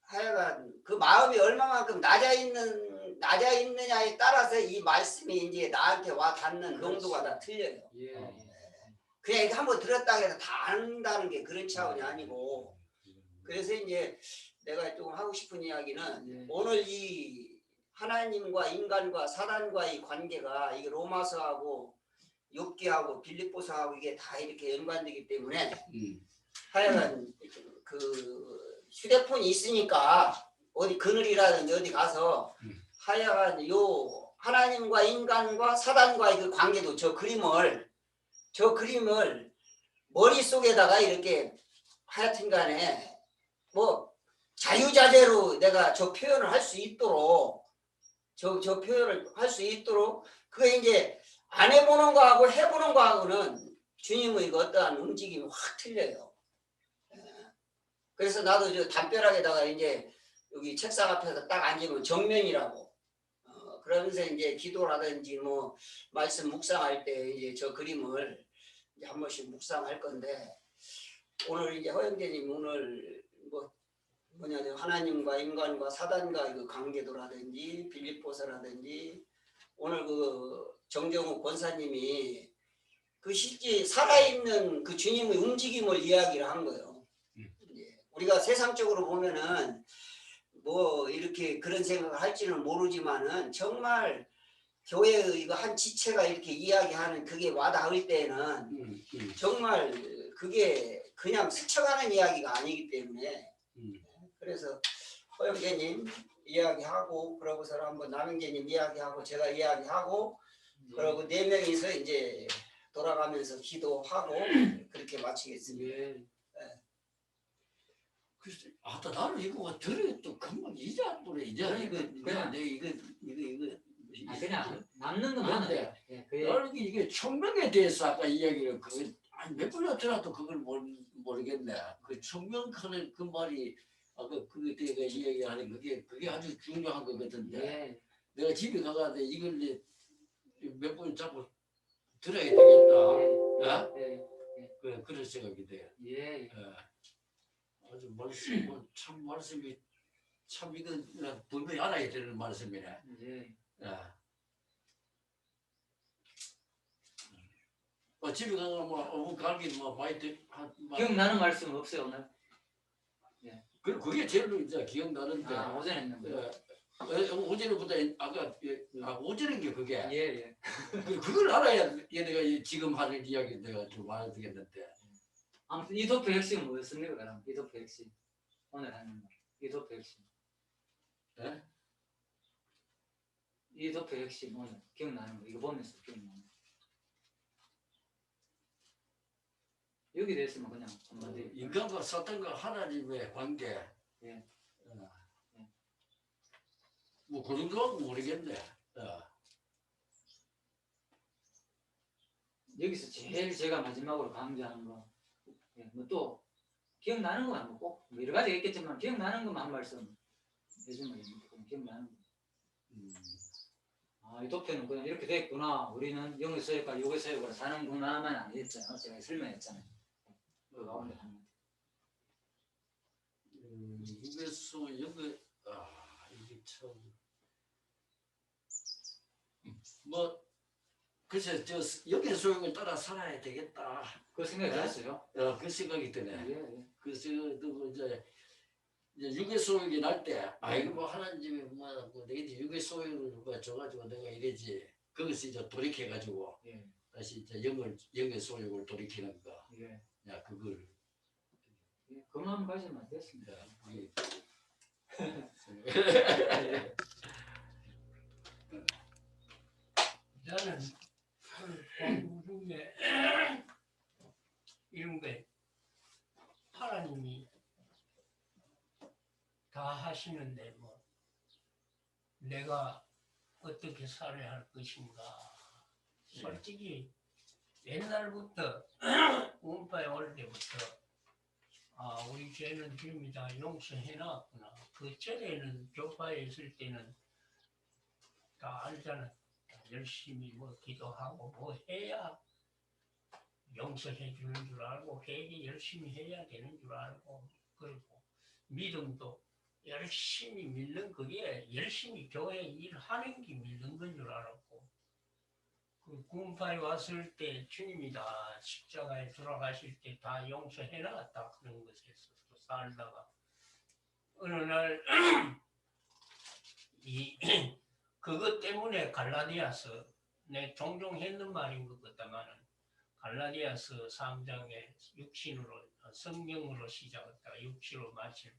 하여간 그 마음이 얼마만큼 낮아 있느냐에 따라서 이 말씀이 이제 나한테 와 닿는 농도가 다 틀려요. 예. 그냥 이거 한번 들었다 해서 다 안다는 게 그런 차원이 아니고 그래서 이제 내가 좀 하고 싶은 이야기는 예. 오늘 이 하나님과 인간과 사단과의 관계가 이게 로마서하고 욥기하고 빌립보서하고 이게 다 이렇게 연관되기 때문에 하여간 그 휴대폰이 있으니까 어디 그늘이라든지 어디 가서 하여간 요 하나님과 인간과 사단과의 그 관계도 저 그림을 머릿속에다가 이렇게 하여튼 간에 뭐 자유자재로 내가 저 표현을 할 수 있도록 저 표현을 할 수 있도록 그게 이제 안 해보는 거하고 해보는 거하고는 주님의 그 어떠한 움직임이 확 틀려요. 그래서 나도 저 담벼락에다가 이제 여기 책상 앞에서 딱 앉으면 정면이라고 그러면서 이제 기도라든지 뭐 말씀 묵상할 때 이제 저 그림을 이제 한 번씩 묵상할 건데 오늘 이제 허영재님 오늘 뭐냐면 하나님과 인간과 사단과의 그 관계도라든지 빌립보서라든지 오늘 그 정정욱 권사님이 그 실제 살아있는 그 주님의 움직임을 이야기를 한 거예요. 우리가 세상적으로 보면은 뭐 이렇게 그런 생각을 할지는 모르지만은 정말 교회의 이거 한 지체가 이렇게 이야기하는 그게 와닿을 때는 정말 그게 그냥 스쳐가는 이야기가 아니기 때문에 그래서 허영재님 이야기하고 그러고서 한번 남영재님 이야기하고 제가 이야기하고 그러고 네 명이서 이제 돌아가면서 기도하고 그렇게 마치겠습니다. 글쎄, 아따 나는 이거 들어 또 금방 잊어버려 이제 이거 그냥 그냥 남는 건 그런데 그게 나는 이게 청명에 대해서 아까 이야기를 몇 번이나 들어도 그걸 모르겠네. 그 청명하는 그 말이 아까 그때 이야기하는 그게 아주 중요한 거거든요. 내가 집에 가가지고 이걸 이제 몇 번 자꾸 들어야 되겠다. 그런 생각이 돼요. 아주 말씀이 참 이건 분명히 알아야 되는 말씀이네. 집에 가면 뭐 갈기 뭐 많이 기억나는 말씀 없어요 오늘? 그게 제일 이제 기억나는데. 오전에 했는데. 오전에보다 아까 오전인 게 그게. 예. 그걸 알아야 얘네가 지금 하는 이야기 내가 좀 알아듣겠는데. 아무튼 이도표 핵심은 뭐였습니까? 그럼 이도표 핵심 오늘 하는 거 이도표 핵심. 네? 이도표 핵심 오늘 기억나는 거 이거 보면서 기억나는 거. 여기 대해서는 그냥 한마디. 인간과 사탄과 하나님의 관계. 뭐 그 정도는 모르겠네. 여기서 제일 제가 마지막으로 강조하는 거. 뭐 또 기억나는 것만 먹고 여러 가지가 있겠지만 기억나는 것만 한 말씀 해주면 기억나는 거. 아, 이 도표는 그냥 이렇게 돼 있구나. 우리는 영의 소유과 요의 소유과로 사는구나만 아니었잖아요. 제가 설명했잖아요. 그 가운데 하는 유괴소 이게 이게 참 뭐 글쎄 저 영의 소용을 따라 살아야 되겠다. 그 생각이 들었어요. 그 생각이 드네. 예. 그래서 이제 유괴 소용이 날 때 이거 뭐 하나님이 뭐 내가 이제 유괴 소용을 뭐 줘가지고 내가 이래지 거기서 이제 돌이켜가지고 예. 다시 이제 영의 소용을 돌이키는 거. 예. 야 그걸 예. 그 마음가짐만 됐습니다. 우리 저는 공부 중에 이런 게 하나님이 다 하시는데 뭐 내가 어떻게 살아야 할 것인가. 솔직히 옛날부터 운파에 올 때부터 우리 죄는 주님이 다 용서해놨구나. 그 전에는 교파에 있을 때는 다 알잖아. 열심히 뭐 기도하고 뭐 해야 용서해 주는 줄 알고 회개 열심히 해야 되는 줄 알고 그리고 믿음도 열심히 믿는 그게 열심히 교회 일하는 게 믿는 건 줄 알았고 그 구원파에 왔을 때 주님이 다 십자가에 돌아가실 때 다 용서해 놨다 그런 것에서 살다가 어느 날 그것 때문에 갈라디아서 내 종종 했는 말인 것 같다마는 갈라디아서 3장에 육신으로 성경으로 시작했다가 육신으로 마칠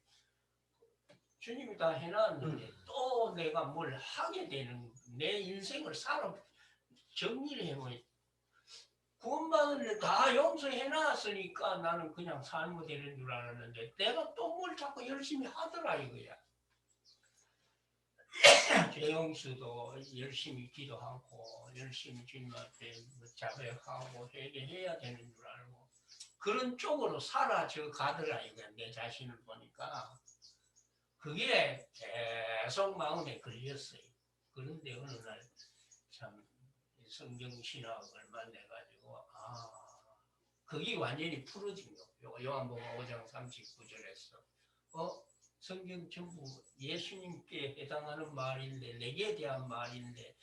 주님이 다 해놨는데 또 내가 뭘 하게 되는 내 인생을 살아 정리를 해보니 구원받은 다 용서해놨으니까 나는 그냥 살면 되는 줄 알았는데 내가 또 뭘 자꾸 열심히 하더라 이거야. 죄용수도 열심히 기도하고 열심히 주님 앞에 자백하고 회개해야 되는 줄 알고 그런 쪽으로 사라져 가더라 이거야. 내 자신을 보니까 그게 계속 마음에 걸렸어요. 그런데 어느 날 참 성경신학을 만나가지고 그게 완전히 풀어진 거. 요한복음 5장 39절에서 성경 전부 예수님께 해당하는 말인데 내게 대한 말인데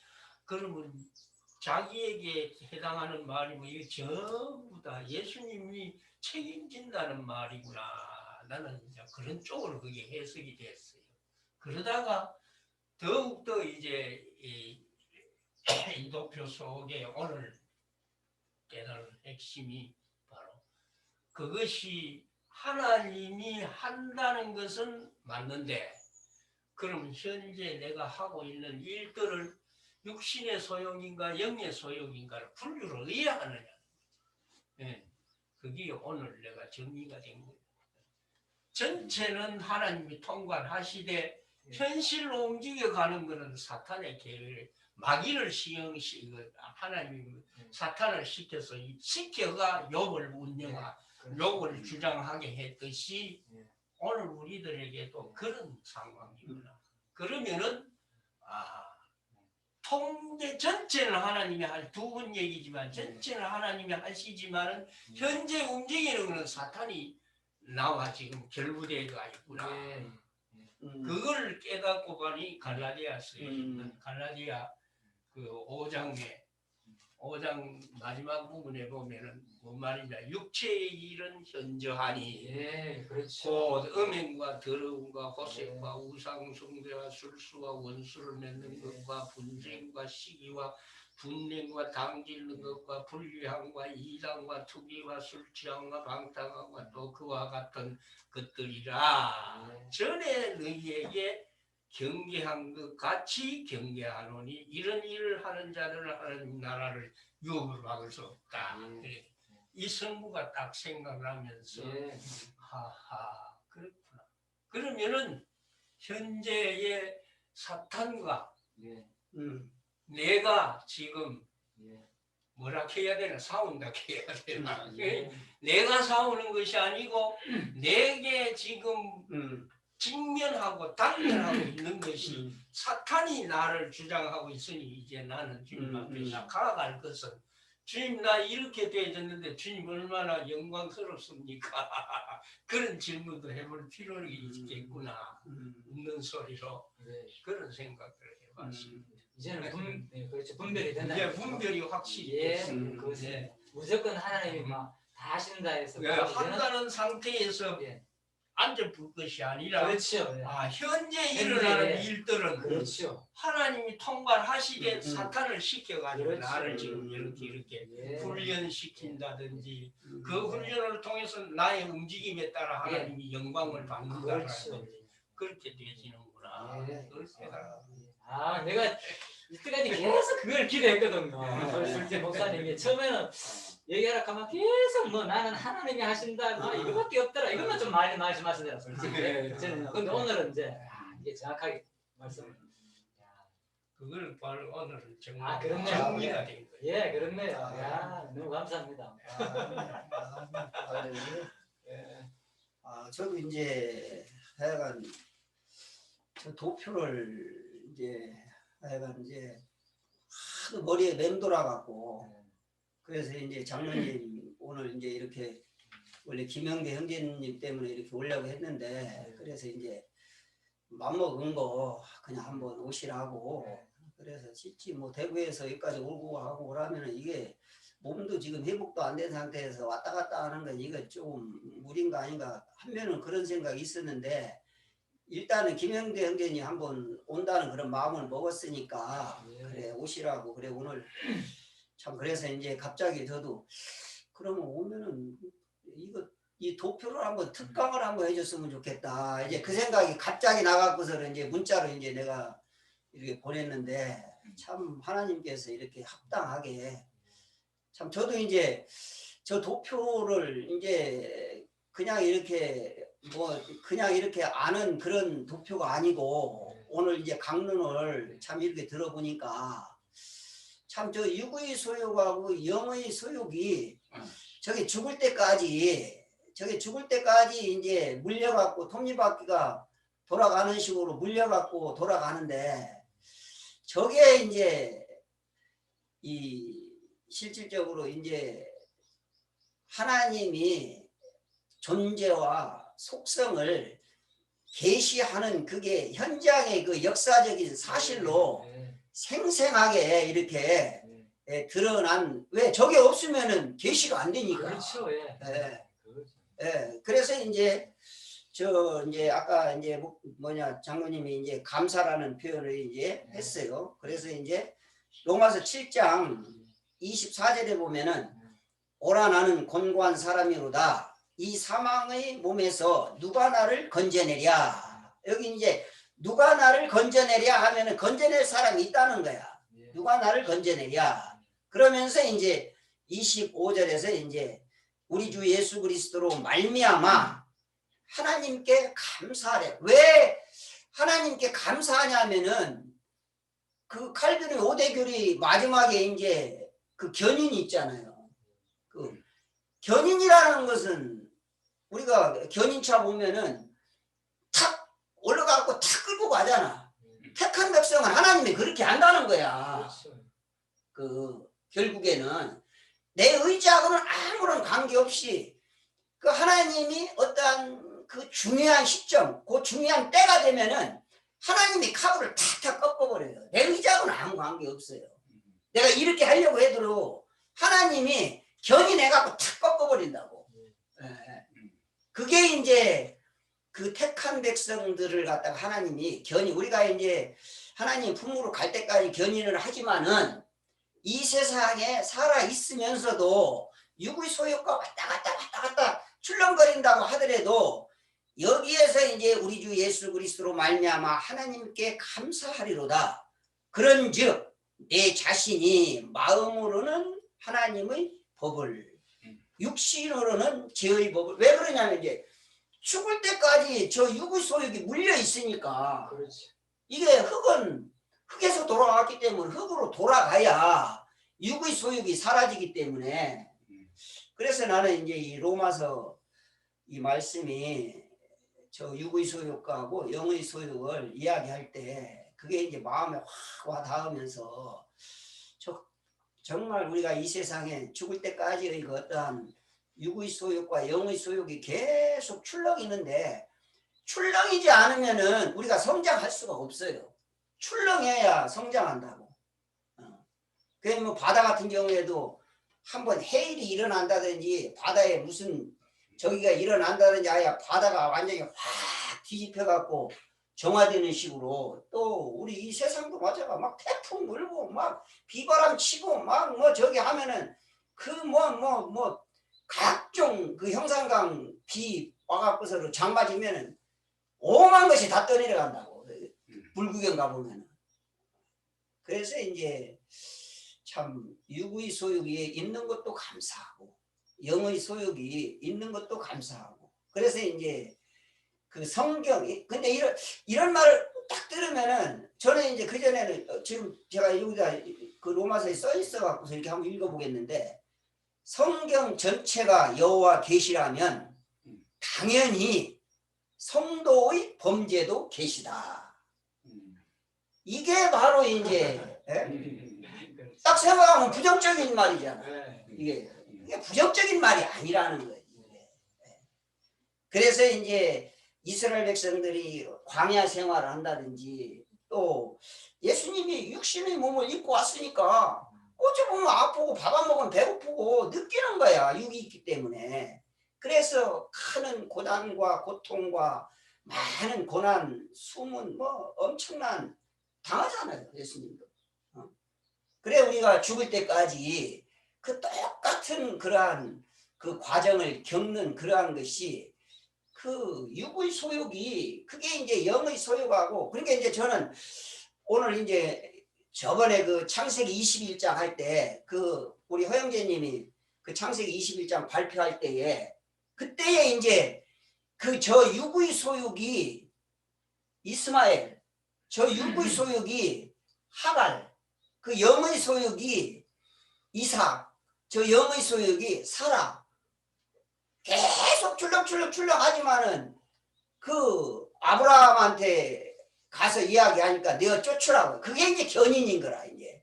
그러면 자기에게 해당하는 말이면 이게 전부 다 예수님이 책임진다는 말이구나. 나는 이제 그런 쪽으로 그게 해석이 됐어요. 그러다가 더욱더 이제 이 도표 속에 오늘 깨달은 핵심이 바로 그것이 하나님이 한다는 것은 맞는데 그럼 현재 내가 하고 있는 일들을 육신의 소용인가 영의 소용인가를 분류를 어디야 하느냐. 네. 그게 오늘 내가 정리가 된 거예요. 전체는 하나님이 통관하시되 현실로 움직여가는 것은 사탄의 계획을 마귀를 하나님이 사탄을 시켜가 욥을 운영하 욥을 주장하게 했듯이 오늘 우리들에게도 그런 상황이구나. 그러면은 통제 전체는 하나님이 두 번 얘기지만 전체는 하나님이 하시지만은 현재 움직이는 것은 사탄이 나와 지금 결부되어가 있구나. 그걸 깨닫고 보니 갈라디아서에 있는 갈라디아 그 5장 마지막 부분에 보면은 뭔 말이냐. 육체의 일은 현저하니 곧 음행과 더러움과 호색과 우상숭배와 술수와 원수를 맺는 것과 분쟁과 시기와 분냉과 당짓는 것과 불의함과 이단과 투기와 술취함과 방탕함과 또 그와 같은 것들이라 전에 너희에게 경계한 것 같이 경계하노니 이런 일을 하는 자들은 하나님 나라를 유업으로 막을 수 없다. 이 성부가 딱 생각나면서 하하 그렇구나. 그러면은 현재의 사탄과 내가 지금 뭐라 해야 되나 싸운다 해야 되나 내가 싸우는 것이 아니고 내게 지금 직면하고 당면하고 있는 것이 사탄이 나를 주장하고 있으니 이제 나는 주님 앞에 나가갈 것은 주님 나 이렇게 되어졌는데 주님 얼마나 영광스럽습니까? 그런 질문도 해볼 필요가 있겠구나. 웃는 소리로 그런 생각을 해봤습니다. 이제는 그렇죠. 분별이 된다. 이제 분별이 확실히 예, 됐습니다. 그것은 네. 무조건 하나님이 막 다 하신다 해서 네, 한다는 상태에서 예. 앉아볼 것이 아니라 그렇죠. 예. 현재 일어나는 현재, 일들은 그렇죠. 하나님이 통발하시게 사탄을 시켜가지고 그렇죠. 나를 지금 이렇게 예. 훈련시킨다든지 그 훈련을 통해서 나의 움직임에 따라 하나님이 영광을 받는다든지 그렇죠. 그렇게 되지는구나. 예. 그렇게 내가 이때까지 계속 그걸 기대했거든요. 솔직히 목사님이 처음에는 얘기하라 하면 계속 뭐 나는 하나님이 하신다 이거밖에 없더라. 이것만 좀 많이 말씀하시더라 솔직히. 저는 근데 오늘은 이제 이게 정확하게 말씀. 그걸 바로 오늘은 정말 그렇네요. 정리가 된 거예요. 예, 그렇네요. 야, 너무 감사합니다. 저도 이제 하여간 저 도표를 이제 하여간 이제 하도 머리에 맴돌아 갖고 그래서 이제 장로님 오늘 이제 이렇게 원래 김영대 형제님 때문에 이렇게 오려고 했는데 그래서 이제 맘먹은 거 그냥 한번 오시라고 그래서 실제 뭐 대구에서 여기까지 오고 하고 그러면은 이게 몸도 지금 회복도 안 된 상태에서 왔다 갔다 하는 건 이거 좀 무리인가 아닌가 한면은 그런 생각이 있었는데 일단은 김영대 형제님 한번 온다는 그런 마음을 먹었으니까 그래 오시라고 그래 오늘 참 그래서 이제 갑자기 저도 그러면 오면은 이거 이 도표를 한번 특강을 한번 해줬으면 좋겠다 이제 그 생각이 갑자기 나갖고서 이제 문자로 이제 내가 이렇게 보냈는데 참 하나님께서 이렇게 합당하게 참 저도 이제 저 도표를 이제 그냥 이렇게 뭐 그냥 이렇게 아는 그런 도표가 아니고 오늘 이제 강론을 참 이렇게 들어보니까 참 저 육의 소욕하고 영의 소욕이 저게 죽을 때까지 이제 물려갖고 톱니바퀴가 돌아가는 식으로 물려갖고 돌아가는데 저게 이제 이 실질적으로 이제 하나님이 존재와 속성을 계시하는 그게 현장의 그 역사적인 사실로 생생하게 이렇게 드러난 왜 저게 없으면은 계시가 안 되니까. 그렇죠. 예. 그래서 이제 저 이제 아까 이제 뭐냐 장로님이 이제 감사라는 표현을 이제 했어요. 그래서 이제 로마서 7장 24절에 보면은 오라 나는 곤고한 사람이로다. 이 사망의 몸에서 누가 나를 건져내랴. 여기 이제 누가 나를 건져내랴 하면은 건져낼 사람이 있다는 거야. 누가 나를 건져내랴. 그러면서 이제 25절에서 이제 우리 주 예수 그리스도로 말미암아 하나님께 감사하래. 왜 하나님께 감사하냐면은 그 칼빈의 5대 교리 마지막에 이제 그 견인이 있잖아요. 그 견인이라는 것은 우리가 견인차 보면은 탁 올라가고 탁 끌고 가잖아. 택한 백성은 하나님이 그렇게 한다는 거야. 그 결국에는 내 의지하고는 아무런 관계없이 그 하나님이 어떠한 그 중요한 시점, 그 중요한 때가 되면은 하나님이 카브를 탁탁 꺾어버려요. 내 의지하고는 아무 관계없어요. 내가 이렇게 하려고 해도 하나님이 견인해갖고 탁 꺾어버린다고. 그게 이제 그 택한 백성들을 갖다가 하나님이 우리가 이제 하나님 품으로 갈 때까지 견인을 하지만은 이 세상에 살아 있으면서도 육의 소욕과 왔다 갔다 출렁거린다고 하더라도 여기에서 이제 우리 주 예수 그리스도로 말미암아 하나님께 감사하리로다. 그런즉 내 자신이 마음으로는 하나님의 법을 육신으로는 죄의 법을 왜 그러냐면 이제 죽을 때까지 저 육의 소욕이 물려 있으니까 이게 흙에서 돌아왔기 때문에 흙으로 돌아가야 육의 소욕이 사라지기 때문에 그래서 나는 이제 이 로마서 이 말씀이 저 육의 소욕하고 영의 소욕을 이야기할 때 그게 이제 마음에 확 와닿으면서 정말 우리가 이 세상에 죽을 때까지의 그 어떠한 육의 소욕과 영의 소욕이 계속 출렁이는데 출렁이지 않으면은 우리가 성장할 수가 없어요. 출렁해야 성장한다고. 그게 뭐 바다 같은 경우에도 한번 해일이 일어난다든지 바다에 무슨 저기가 일어난다든지 아야 바다가 완전히 확 뒤집혀 갖고 정화되는 식으로 또 우리 이 세상도 마찬가지로 막 태풍 불고 막 비바람 치고 막 뭐 저기 하면은 그 뭐 각종 그 형산강 비 와갖고서 장 맞으면은 오만 것이 다 떠내려간다고 불구경 가보면은. 그래서 이제 참 육의 소욕이 있는 것도 감사하고 영의 소욕이 있는 것도 감사하고 그래서 이제 그 성경 근데 이런 말을 딱 들으면은 저는 이제 그전에는 지금 제가 여기다 그 로마서에 써 있어 갖고서 이렇게 한번 읽어보겠는데 성경 전체가 여호와 계시라면 당연히 성도의 범죄도 계시다. 이게 바로 이제 딱 생각하면 부정적인 말이잖아. 이게 부정적인 말이 아니라는 거예요. 그래서 이제 이스라엘 백성들이 광야 생활을 한다든지 또 예수님이 육신의 몸을 입고 왔으니까 어찌 보면 아프고 밥 안 먹으면 배고프고 느끼는 거야. 육이 있기 때문에. 그래서 큰 고난과 고통과 많은 고난, 숨은 뭐 엄청난 당하잖아요. 예수님도. 그래 우리가 죽을 때까지 그 똑같은 그러한 그 과정을 겪는 그러한 것이 그 육의 소욕이 그게 이제 영의 소욕하고 그러니까 이제 저는 오늘 이제 저번에 그 창세기 21장 할 때 그 우리 허영재님이 그 창세기 21장 발표할 때에 그때에 이제 그 저 육의 소욕이 이스마엘 저 육의 소욕이 하갈 그 영의 소욕이 이삭 저 영의 소욕이 사라 계속 출렁출렁 하지만은 그 아브라함한테 가서 이야기하니까 내가 쫓으라고 그게 이제 견인인 거라 이제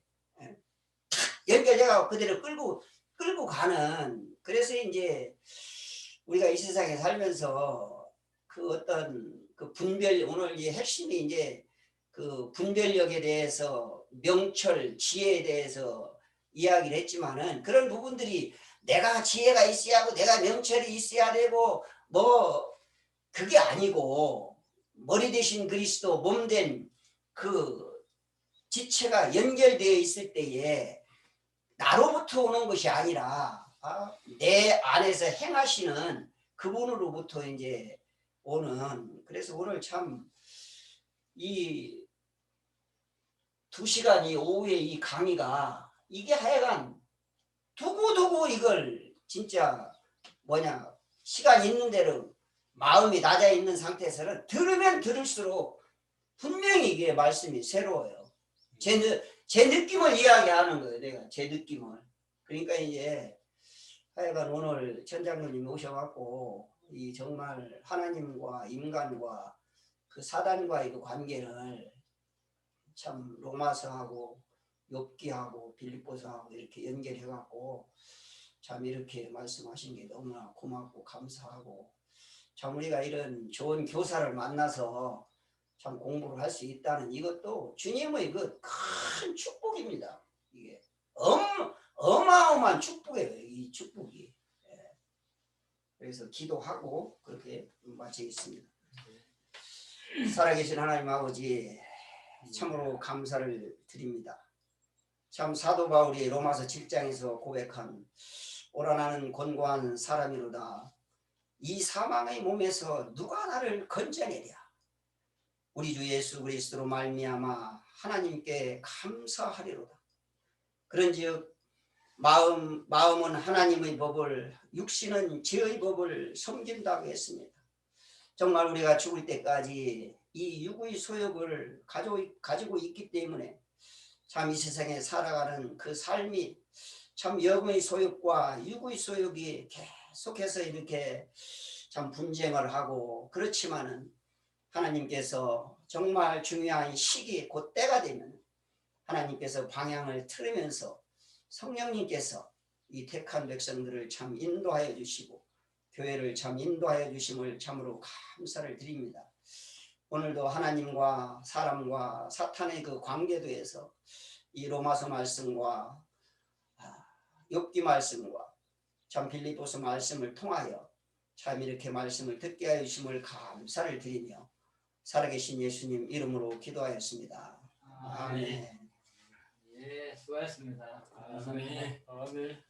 연결돼가지고 그대로 끌고 가는 그래서 이제 우리가 이 세상에 살면서 그 어떤 그 분별 오늘 이 핵심이 이제 그 분별력에 대해서 명철 지혜에 대해서 이야기를 했지만은 그런 부분들이 내가 지혜가 있어야 하고 내가 명철이 있어야 되고 뭐 그게 아니고 머리 대신 그리스도 몸된 그 지체가 연결되어 있을 때에 나로부터 오는 것이 아니라 내 안에서 행하시는 그분으로부터 이제 오는 그래서 오늘 참 이 2시간 이 오후에 이 강의가 이게 하여간 두고두고 이걸 진짜 뭐냐 시간 있는 대로 마음이 낮아 있는 상태에서는 들으면 들을수록 분명히 이게 말씀이 새로워요. 제 느낌을 이야기하는 거예요. 내가 제 느낌을. 그러니까 이제 하여간 오늘 천장로님 오셔갖고 이 정말 하나님과 인간과 그 사단과의 그 관계를 참 로마서하고 욥기하고 빌립보서하고 이렇게 연결해갖고 참 이렇게 말씀하신 게 너무나 고맙고 감사하고 참 우리가 이런 좋은 교사를 만나서 참 공부를 할 수 있다는 이것도 주님의 그 큰 축복입니다. 이게 어마어마한 축복이에요. 이 축복이. 그래서 기도하고 그렇게 마치겠습니다. 살아계신 하나님 아버지 참으로 감사를 드립니다. 참 사도 바울이 로마서 7장에서 고백한 오라 나는 곤고한 사람이로다. 이 사망의 몸에서 누가 나를 건져내랴. 우리 주 예수 그리스도로 말미암아 하나님께 감사하리로다. 그런즉 마음은 하나님의 법을 육신은 죄의 법을 섬긴다고 했습니다. 정말 우리가 죽을 때까지 이 육의 소욕을 가지고 있기 때문에 참 이 세상에 살아가는 그 삶이 참 영의 소욕과 육의 소욕이 계속해서 이렇게 참 분쟁을 하고 그렇지만은 하나님께서 정말 중요한 시기 곧 때가 되면 하나님께서 방향을 틀으면서 성령님께서 이 택한 백성들을 참 인도하여 주시고 교회를 참 인도하여 주심을 참으로 감사를 드립니다. 오늘도 하나님과 사람과 사탄의 그 관계도에서 이 로마서 말씀과 욥기 말씀과 참 빌립보서 말씀을 통하여 참 이렇게 말씀을 듣게 하여 주심을 감사를 드리며 살아계신 예수님 이름으로 기도하였습니다. 아멘. 예, 수고하셨습니다. 아멘. 아멘.